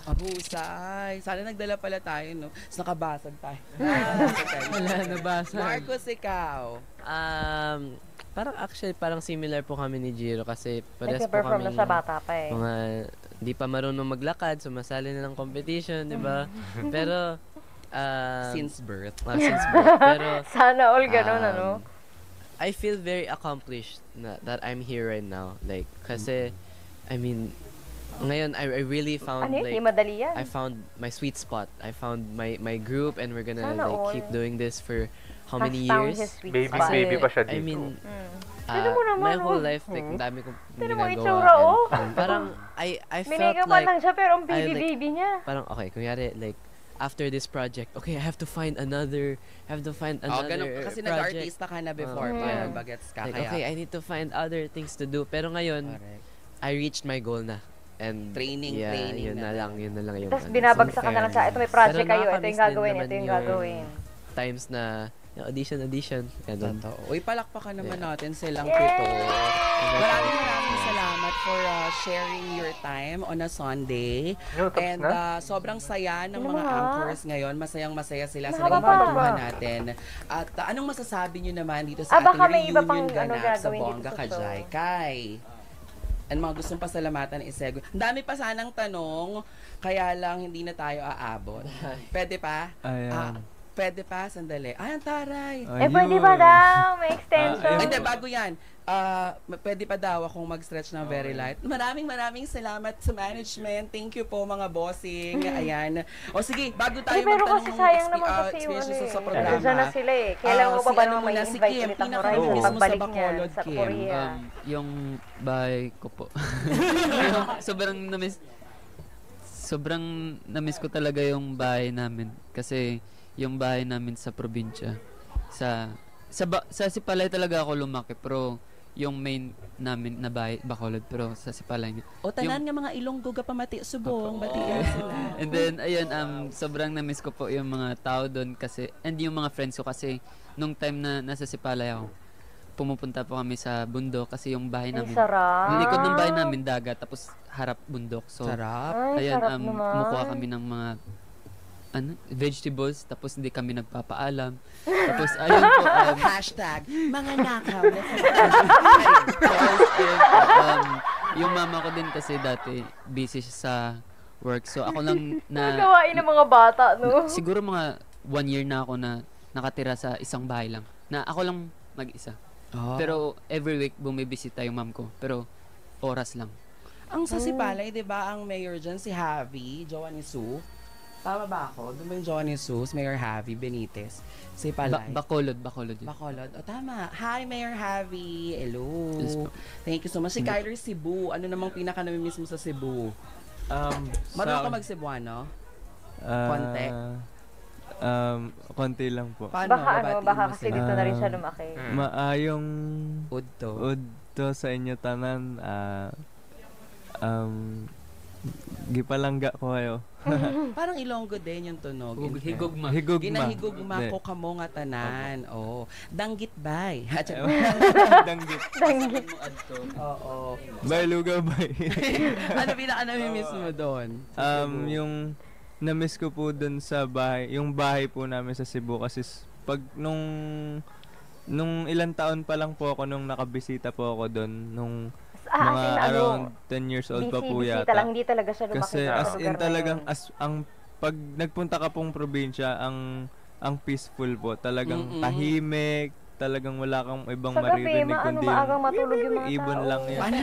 C: Abusay. Sana nagdala pala tayo, no? Tapos nakabasag tayo.
H: Wala, nabasag.
C: Marcos, ikaw?
H: Parang similar po kami ni Jiro kasi pares po
A: nagpe-perform
H: kami.
A: na siya bata pa eh.
H: Mga di pa marunong maglakad, sumasali na ng competition, di ba? Pero,
C: since birth.
H: Pero,
A: sana all ganun, ano?
H: I feel very accomplished that I'm here right now. Like, kasi, I mean, ngayon, I really found
A: madali yan.
H: I found my sweet spot. I found my group and we're gonna keep doing this for how many years?
B: Baby pa siya dito.
H: I mean, my whole life, like, dami kong
A: ginagawa.
H: Parang, I felt
A: Binigyan pa lang siya, pero ang baby niya.
H: Parang, okay, kunyari, like, after this project, okay, I have to find another project.
C: Kasi nag-artista ka na before, bagets ka.
H: Like, okay, I need to find other things to do. Pero ngayon, I reached my goal na. And
C: training
H: yun na lang yung
A: tapos binabagsak ka na lang sa ito may project kayo, ito yung gagawin.
H: Times na audition
C: Uy, palakpakan naman natin silang pito. Maraming salamat for sharing your time on a Sunday. And sobrang saya ng mga anchors ngayon. Masayang-masaya sila sa naging kwentuhan natin. At anong masasabi nyo naman dito sa ating reunion ganap sa Bongga Kajaykay? And mga gustong pasalamatan isego. Ang dami pa sanang tanong, kaya lang hindi na tayo aabot. Pwede pa? Pwede pa? Sandali. Ang taray.
A: Pwede pa daw. May extension.
C: Hindi, bago yan. Pwede pa daw akong mag-stretch ng very light. Maraming salamat sa management. Thank you po mga bossing. Ayan. O sige, bago tayo magtanong ng experience sa programa.
A: Diyan na sila eh. Kailan mo pa ba naman may invite ulit ang Horizon pagbalik niya sa Korea?
J: Yung bahay ko po. Sobrang na-miss ko talaga yung bahay namin. Kasi yung bahay namin sa probinsya. Sa Sipalay talaga ako lumaki, pero yung main namin na bahay, Bacolod, pero sa Sipalay.
C: O tanan nga mga Ilonggo ga pamati subong, batian sila.
J: And then, ayun, sobrang na-miss ko po yung mga tao doon kasi, and yung mga friends ko kasi, nung time na nasa Sipalay ako, pumupunta po kami sa bundok kasi yung bahay namin.
A: Sarap.
J: Yung likod ng bahay namin, dagat, tapos harap bundok. So,
C: sarap.
A: Ay,
J: ayun,
A: sarap naman.
J: kumukuha kami ng mga vegetables, tapos hindi kami nagpapaalam. Tapos, ayun po,
C: Hashtag, mga nakaw.
J: tapos, ayun, yung mama ko din kasi dati, busy siya sa work. So, ako lang
A: Nagawain ng mga bata, no?
J: siguro mga 1 year na ako na nakatira sa isang bahay lang. Na ako lang mag-isa. Pero, every week, bumibisita yung mom ko. Pero, oras lang.
C: Ang sa Sipalay, di ba, ang mayor dyan, si Javi, Joanny Su. Tama ba ako? Doon ba yung Joanny Su, Mayor Javi Benitez? Sipalay.
J: Bacolod.
C: Bacolod. O, tama. Hi, Mayor Javi. Hello.
J: Yes po.
C: Thank you so much. Si Kyler Cebu. Ano namang pinaka-namimiss mo sa Cebu? Marunong ka mag-Cebuano? Konti?
I: Konti lang po.
C: Paano?
A: Baka kasi dito na rin siya lumaki.
I: Maayong
C: Udto.
I: udto sa inyo tanan. Gipalangga ko kayo.
C: Parang Ilonggo din yung tunog.
J: Higugma.
C: Ginahigugma ko kamo nga tanan. Oh. Danggit bay.
I: Danggit.
A: Danggit.
C: Oo.
I: Bay, lugaw, bay.
C: Ano pinaka-namimiss mo doon?
I: Yung na-miss ko po dun sa bahay, yung bahay po namin sa Cebu kasi pag nung ilang taon pa lang po ako nung nakabisita po ako doon nung mga around 10 years old pa po yata.
A: Lang, hindi talaga siya lumaki
I: kasi
A: sa
I: as in
A: lugar
I: talagang pag nagpunta ka pong probinsya, ang peaceful po, talagang tahimik, talagang wala kang ibang maririnig kundi
A: maagang matulog yung mga
I: ibon
A: tao.
I: lang yan.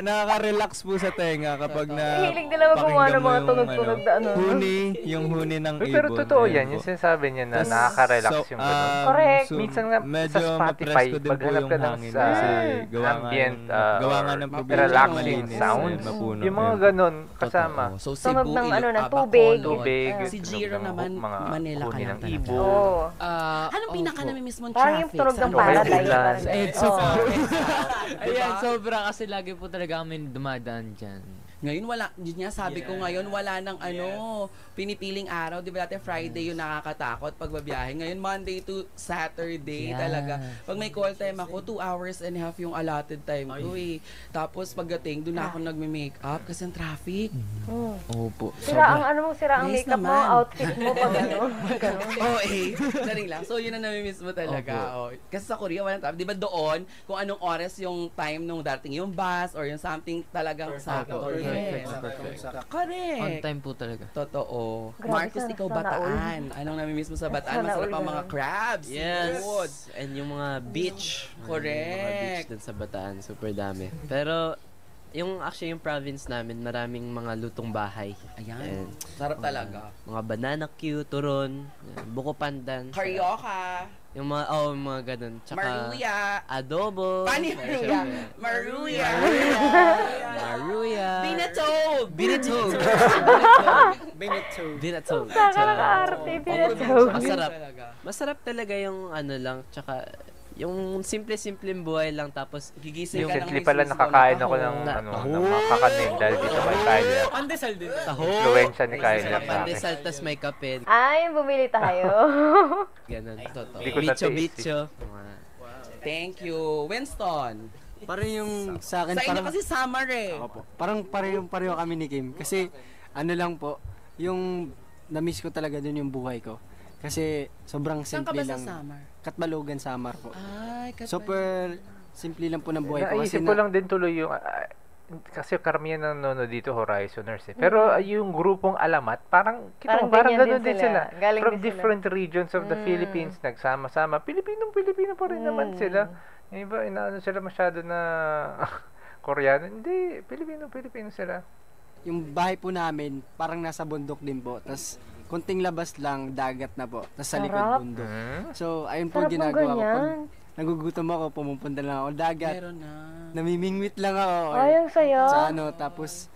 I: Nakaka-relax po sa tenga kapag
A: Hilig nila gumawa ng mga tunog-tunog na ano.
I: Yung huni ng ibon.
B: Pero totoo yan, yung sinasabi niya na nakaka-relax yung gano'n.
A: Correct.
B: Minsan nga sa Spotify, paghanap ka ng ambient, relaxing sound, yung mga gano'n kasama.
C: So,
A: tunog
C: Cebu,
A: ng ng
B: tubig,
C: si Jiro naman, Manila ka lang talaga.
A: Oo.
C: Anong pinaka-namimiss mong
A: Parang
C: traffic?
A: yung tunog ng paradise.
H: Ayan, sobra kasi lagi po talaga kami dumadaan dyan.
C: Ngayon wala, yun nga sabi ko ngayon wala nang pinipiling araw, 'di ba dati Friday yung nakakatakot pagbabiyahe. Ngayon Monday to Saturday talaga. Pag may call time ako, 2 hours and a half yung allotted time ko eh. Tapos pagdating doon ako nagme-make up kasi ang traffic.
J: Opo.
A: Sira ang sira ang
C: Nice
A: makeup mo,
C: naman.
A: outfit mo pag
C: Daring lang. So yun ang nami-miss mo talaga. Kasi sa Korea walang traffic. 'Di ba doon kung anong oras yung time nung dating yung bus or yung something talagang sakto. Correct.
H: On time po talaga.
C: Totoo.
A: Grabe,
C: Marcos, ikaw
A: sana
C: Bataan. Anong namimiss mo sa Bataan?
A: Sana
C: Masarap
A: all
C: ang mga
A: na.
C: crabs.
G: Yes. And yung mga beach.
C: Correct.
G: Yung mga beach dun sa Bataan. Super dami. Pero, yung province namin, maraming mga lutong bahay.
C: Ayan. Sarap talaga.
G: Mga banana Q, turon, buko pandan.
C: Carioca.
G: Yung mga, mga ganun. Tsaka,
C: Maruya.
G: adobo.
C: Paano yung Maruya? Maruya.
G: Maruya.
C: Binatog.
G: Binatog.
E: Binatog.
G: Binatog.
A: Nakaka-arte, binatog.
G: Masarap talaga yung lang. Tsaka, yung simple-simpleng buhay lang tapos
C: gigising ka
B: Recently pala nakakain ako ng mga kakanin dahil dito kay Kyler.
D: Pandesal din.
B: Influensya ni Kyler sa akin.
G: pandesal tas may kape.
A: Ay, bumili tayo.
G: Ganun. Totoo.
B: Hindi ko na-taste.
G: Bicho.
C: Thank you. Winston.
E: Parang yung sa akin,
C: Sa inyo
E: parang,
C: kasi summer eh.
E: Opo. Parang pareho kami ni Kim. Kasi, lang po, yung na-miss ko talaga dun yung buhay ko. Kasi, sobrang
C: Saan ka
E: simple
C: ba sa
E: lang.
C: summer?
E: Katbalogan, Samar po.
C: Ay,
E: Super simple lang po ng buhay ko.
B: Naisip ko lang din tuloy yung kasi karamihan ng nono dito Horizoners eh. Pero yung grupong Alamat, parang parang gano'n din sila. From different regions of the Philippines, nagsama-sama. Pilipino pa rin naman sila. Yung iba, inaano sila masyado na Koreano. Hindi, Pilipino sila.
E: Yung bahay po namin, parang nasa bundok din po. Tapos, konting labas lang, dagat na po. Tapos sa likod bundok. So, ayun po ginagawa ko. Pag nagugutom ako, pumupunta lang ako dagat.
C: Meron na.
E: Namimingwit lang ako.
A: Ay, ang saya.
E: Sa tapos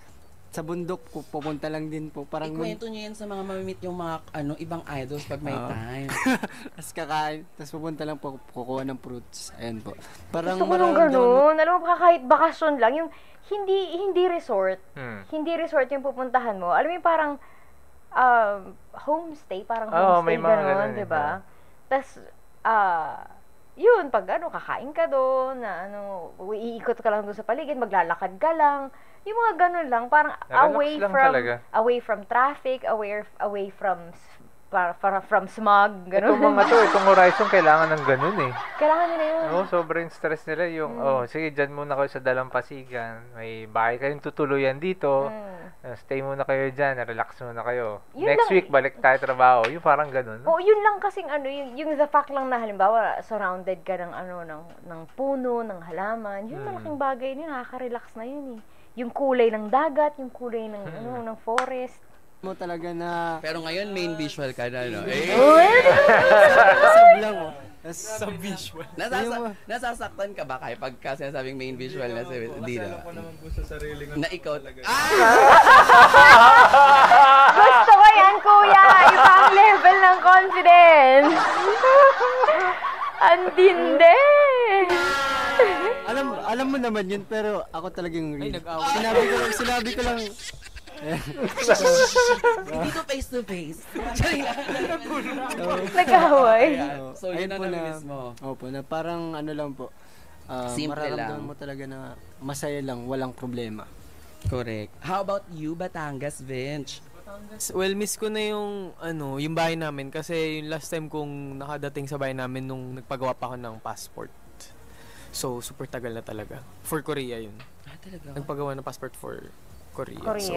E: sa bundok po, pupunta lang din po. Parang
C: ikwento nyo yan sa mga mamimit yung mga ibang idols pag may time.
E: Tapos kakain, tapos pupunta lang po, kukuha ng fruits. Ayan po. Parang
A: gusto ko nung ganun. Alam mo, kahit bakasyon lang, yung hindi resort. Hindi resort yung pupuntahan mo. Alam mo yung parang homestay, parang homestay gano'n, di ba? Tapos, yun, pag kakain ka doon, iikot ka lang doon sa paligid, maglalakad ka lang, yung mga ganun lang, parang away from traffic, away from smog, ganun.
B: Itong Horizon, kailangan ng ganun eh.
A: Kailangan nila yun.
B: Sobrang stress nila yung, sige, dyan muna kayo sa Dalampasigan, may bahay kayong tutuluyan dito, stay muna kayo dyan, relax muna kayo. Yun Next week, balik tayo trabaho. Yung parang ganun.
A: Yun lang kasing yung the fact lang na halimbawa, surrounded ka ng ng puno, ng halaman, yun malaking bagay yun, nakaka-relax na yun eh. Yung kulay ng dagat, yung kulay ng ng forest.
E: Mo talaga na...
C: Pero ngayon, main visual ka na, no?
E: Sab lang mo.
D: Sa visual.
C: Nasasaktan ka ba kaya pagka sinasabing main visual na si Dino?
I: Masala ko naman po sa sarili ko.
C: Na ikaw talaga.
A: Gusto ko yan, kuya! Ibang level ng confidence! Andinde!
E: Alam mo naman yun, pero ako talagang sinabi ko lang
C: hindi to face to face.
A: Nag-away.
C: So yun ang namiss mo.
E: Opo, na parang lang po. Mararamdaman mo talaga na masaya lang, walang problema.
C: Correct. How about you, Batangas, Vince?
D: Well, miss ko na yung yung bahay namin kasi yung last time kong nakadating sa bahay namin nung nagpagawa pa ako ng passport. So, super tagal na talaga. For Korea yun.
C: Talaga?
D: Nagpagawa ng passport for Korea.
A: So,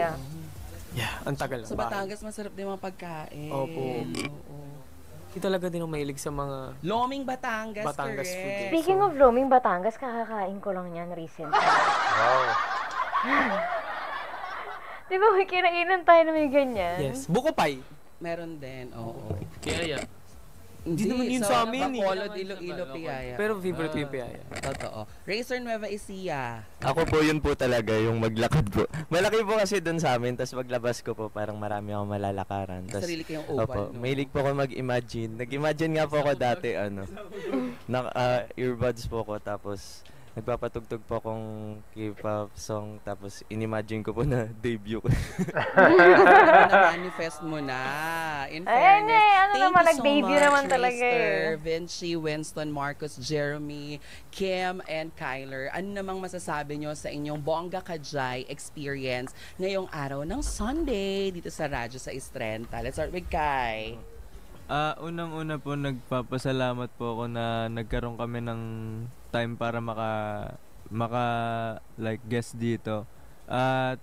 D: ang tagal
C: sa Batangas, masarap din mga pagkain.
D: Opo. Hindi talaga din ang mahilig sa mga
C: Loming Batangas
D: food.
A: Speaking of Loming Batangas, kakakain ko lang yan recently.
B: Wow.
A: Di ba may kinainan tayo na may ganyan?
D: Yes. Buko pie.
C: Meron din, oo.
J: Kaya
D: Hindi naman yun sa amin eh.
C: Bacolod, Iloilo, Piyaya.
D: Pero favorite ko yung Piyaya.
C: Totoo. Razor Nueva Ecija.
F: Ako po yun po talaga, yung maglakad po. Malaki po kasi dun sa amin, tapos maglabas ko po, parang marami akong malalakaran.
C: Sarili kayong oval, no?
F: Mahilig po ako mag-imagine. Nag-imagine nga po ako dati, earbuds po ko, tapos nagpapatugtog po akong K-pop song, tapos in-imagine ko po na debut ko.
C: Na-manifest mo na. In fairness. Thank you
A: nag-debut
C: so
A: naman
C: much,
A: talaga
C: Raster, Vinci, Winston, Marcus, Jeremy, Kim, and Kyler. Ano namang masasabi nyo sa inyong Bongga Kajay experience ngayong araw ng Sunday dito sa Radyo sa Estrenta? Let's start with Kai.
I: Unang-una po, nagpapasalamat po ako na nagkaroon kami ng time para like guest dito. At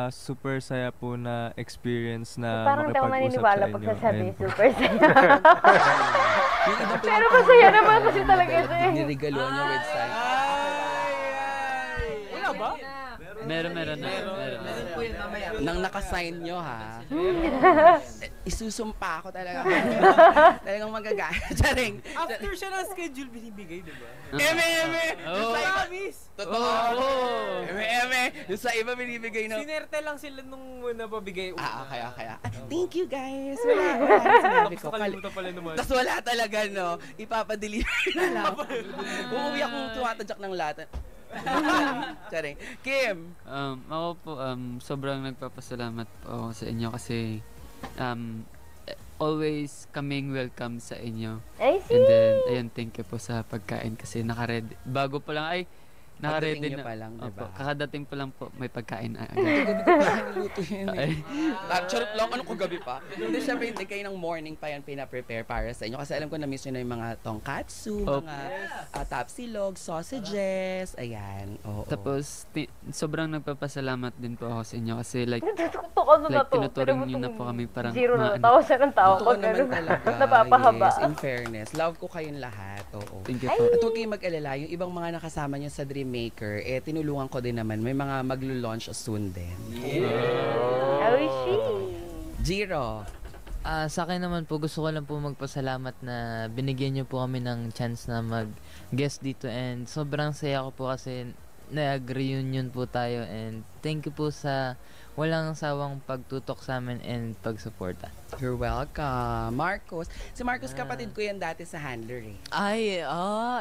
I: super saya po na experience na
A: parang
I: makipag-usap sa inyo.
A: Parang naniniwala pag sasabi, super saya. Pero masaya naman kasi talaga siya.
C: Niregaluhan niya website.
D: Wala ba?
J: Meron.
C: Nang nakasign nyo, ha? Isusumpa ako talaga. Talagang magagaya. Charing.
D: After siya ng schedule, binibigay, di ba?
C: Eme!
D: Totoo.
C: Eme! Yung sa iba binibigay na.
D: Sinerte lang sila nung napabigay.
C: Kaya. Thank you, guys. Wala sinabi ko.
D: Nakalimutan pala naman.
C: Tapos wala talaga, no? Ipapadeliver na lang. Uuwi akong tumatadyak ng lata. Charing. Kim!
J: Ako po, sobrang nagpapasalamat po ako sa inyo kasi always kaming welcome sa inyo.
A: I see!
J: And then, ayun, thank you po sa pagkain kasi naka-ready. Bago pa lang, naka-ready na.
C: Pa lang, diba?
J: Kakadating pa lang po, may pagkain agad.
C: Gabi ko pa niluto yan eh. Charot lang, ano kung gabi pa? Hindi, syempre, hindi kayo ng morning pa yan pina-prepare para sa inyo. Kasi alam ko na-miss nyo na yung mga tongkatsu, mga tapsilog, sausages, ayan.
J: Tapos, sobrang nagpapasalamat din po ako sa inyo kasi like
A: like
J: tinuturing nyo na po kami parang
A: 0,000 ng tao ko.
C: Naman talaga.
A: Napapahaba.
C: Yes, in fairness. Love ko kayong lahat. Oo.
J: Thank you po.
C: At huwag kayong mag-alala, yung ibang mga nakasama nyo sa Dream Maker, tinulungan ko din naman. May mga maglo-launch soon din. Jiro.
H: Sa akin naman po, gusto ko lang po magpasalamat na binigyan niyo po kami ng chance na mag-guest dito and sobrang saya ko po kasi nag-reunion po tayo and thank you po sa walang sawang pagtutok sa amin and pagsuporta.
C: You're welcome. Marcos. Si Marcos, kapatid ko yan dati sa Handler eh.
G: Ay,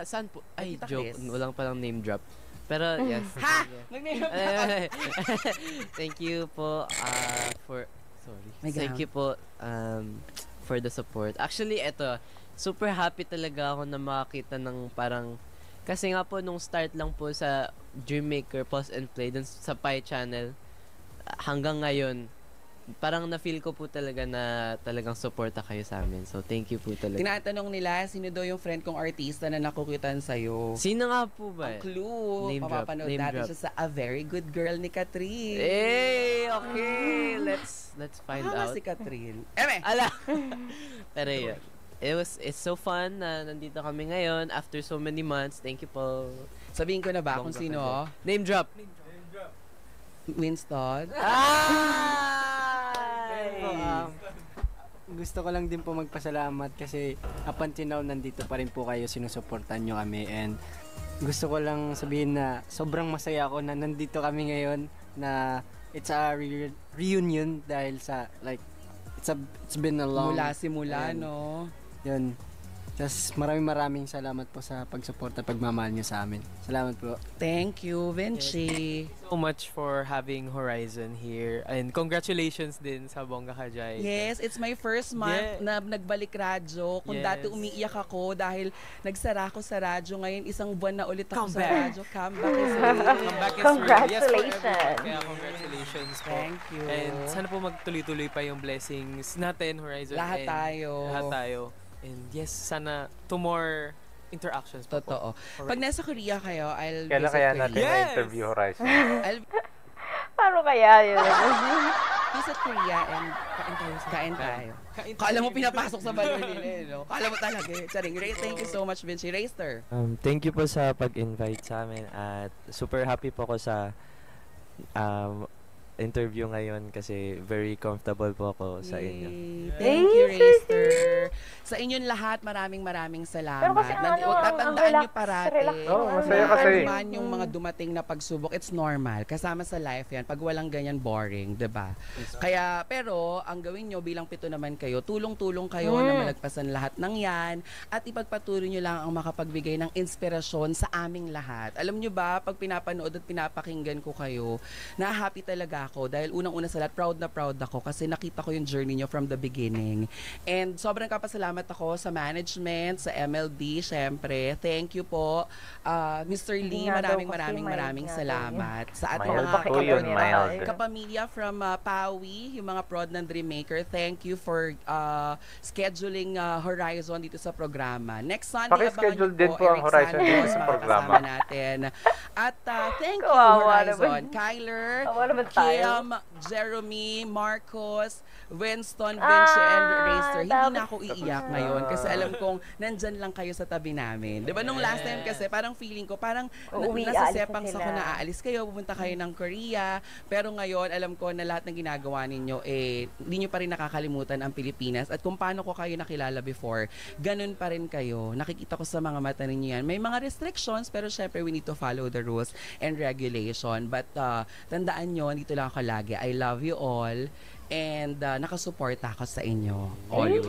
G: saan po? Ay,
C: Kita
G: joke.
C: Chris.
G: Walang palang name drop. Pero, yes.
C: Ha! Nag-name drop.
G: Thank you po Thank you po for the support. Actually, eto, super happy talaga ako na makakita ng parang, kasi nga po nung start lang po sa Dreammaker Pause and Play dun sa Pi Channel, hanggang ngayon, parang na-feel ko po talaga na talagang suporta kayo sa amin. So, thank you po talaga.
C: Tinatanong nila, sino daw yung friend kong artista na nakukutan sa'yo?
G: Sino nga po ba?
C: Ang clue.
G: Name drop,
C: Mapapanood
G: name
C: natin
G: drop.
C: siya sa A Very Good Girl ni Catherine.
G: Okay. Let's find out.
C: Si Catherine. Eme!
G: Ala! Pero yun. It's so fun na nandito kami ngayon after so many months. Thank you po.
C: Sabihin ko na ba kung
G: Bongga
C: sino?
G: ka dyan. Name drop.
C: Winston.
E: Gusto ko lang din po magpasalamat kasi up until now nandito pa rin po kayo, sinusuportan nyo kami, and gusto ko lang sabihin na sobrang masaya ako na nandito kami ngayon, na it's a reunion dahil sa like it's been a long
C: Simula, no?
E: Yun. Tapos maraming salamat po sa pagsuporta, pagmamahal nyo sa amin. Salamat po.
C: Thank you, Vinci.
D: So much for having Horizon here. And congratulations din sa Bongga Ka Jai.
C: Yes, it's my first month na nagbalik radyo. Kung dati umiiyak ako dahil nagsara ako sa radyo, ngayon isang buwan na ulit ako sa radyo. Comeback is real.
D: Comeback is real.
A: Congratulations.
D: Yes, for everyone. Kaya congratulations po.
C: Thank you.
D: And sana po magtuloy-tuloy pa yung blessings natin, Horizon.
C: Lahat
D: and
C: tayo.
D: Lahat tayo. And yes, sana to more interactions pa
C: Totoo.
D: po.
C: Pag nasa Korea kayo, I'll
B: Kailan
C: visit
B: kaya
C: Korea.
B: natin na-interview Horizon?
C: I'll
A: Paano kaya yun?
C: visit Korea and kain tayo. Kala mo pinapasok sa balon nila, no? Kala mo talaga. Charing. Thank you so much, Vinci. Racer.
F: Thank you po sa pag-invite sa amin at super happy po ako sa interview ngayon kasi very comfortable po ako sa inyo.
C: Thank you, Racer. Sa inyong lahat, maraming salamat.
A: Pero kasi
C: Huwag tatandaan nyo parati.
B: Masaya kasi.
C: Man yung mga dumating na pagsubok, it's normal. Kasama sa life yan. Pag walang ganyan, boring, 'di ba? Kaya, pero, ang gawin nyo bilang 7 naman kayo, tulong-tulong kayo na malagpasan lahat ng yan at ipagpatuloy nyo lang ang makapagbigay ng inspirasyon sa aming lahat. Alam nyo ba, pag pinapanood at pinapakinggan ko kayo, na-happy talaga ako dahil unang-una sa lahat, proud ako kasi nakita ko yung journey nyo from the beginning. And sobrang kapasalamat ako sa management, sa MLB, syempre. Thank you po. Mr. Lee, maraming salamat. Sa ating mga kapamilya from Pawi, yung mga prod ng Dreammaker, thank you for scheduling Horizon dito sa programa. Next Sunday,
B: Paki-schedule din po ang Horizon dito sa programa
C: natin. At thank you, Horizon. Kyler, Kim, Jeremy, Marcos, Winston, Vinci, and Racer. Hindi na ako iiyak ngayon kasi alam kong nandyan lang kayo sa tabi namin. Diba nung last time kasi parang feeling ko parang nasa sepangs ako na aalis kayo, pupunta kayo ng Korea. Pero ngayon alam ko na lahat ng ginagawa ninyo hindi nyo pa rin nakakalimutan ang Pilipinas. At kung paano ko kayo nakilala before, ganun pa rin kayo. Nakikita ko sa mga mata ninyo yan. May mga restrictions pero syempre we need to follow the rules and regulation. But tandaan nyo, dito lang ako lagi. I love you all. And nakasuporta ako sa inyo. Always.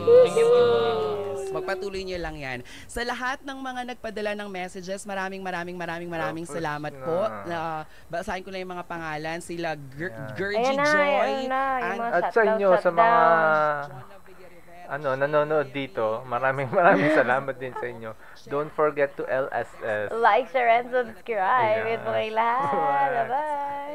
C: Magpatuloy nyo lang yan. Sa lahat ng mga nagpadala ng messages, maraming salamat po. Basahin ko na yung mga pangalan. Sila Gergie Joy.
B: At sa inyo, sa mga nanonood dito, maraming salamat din sa inyo. Don't forget to LSS.
A: Like, share, and subscribe. Ito kay lahat. Bye-bye.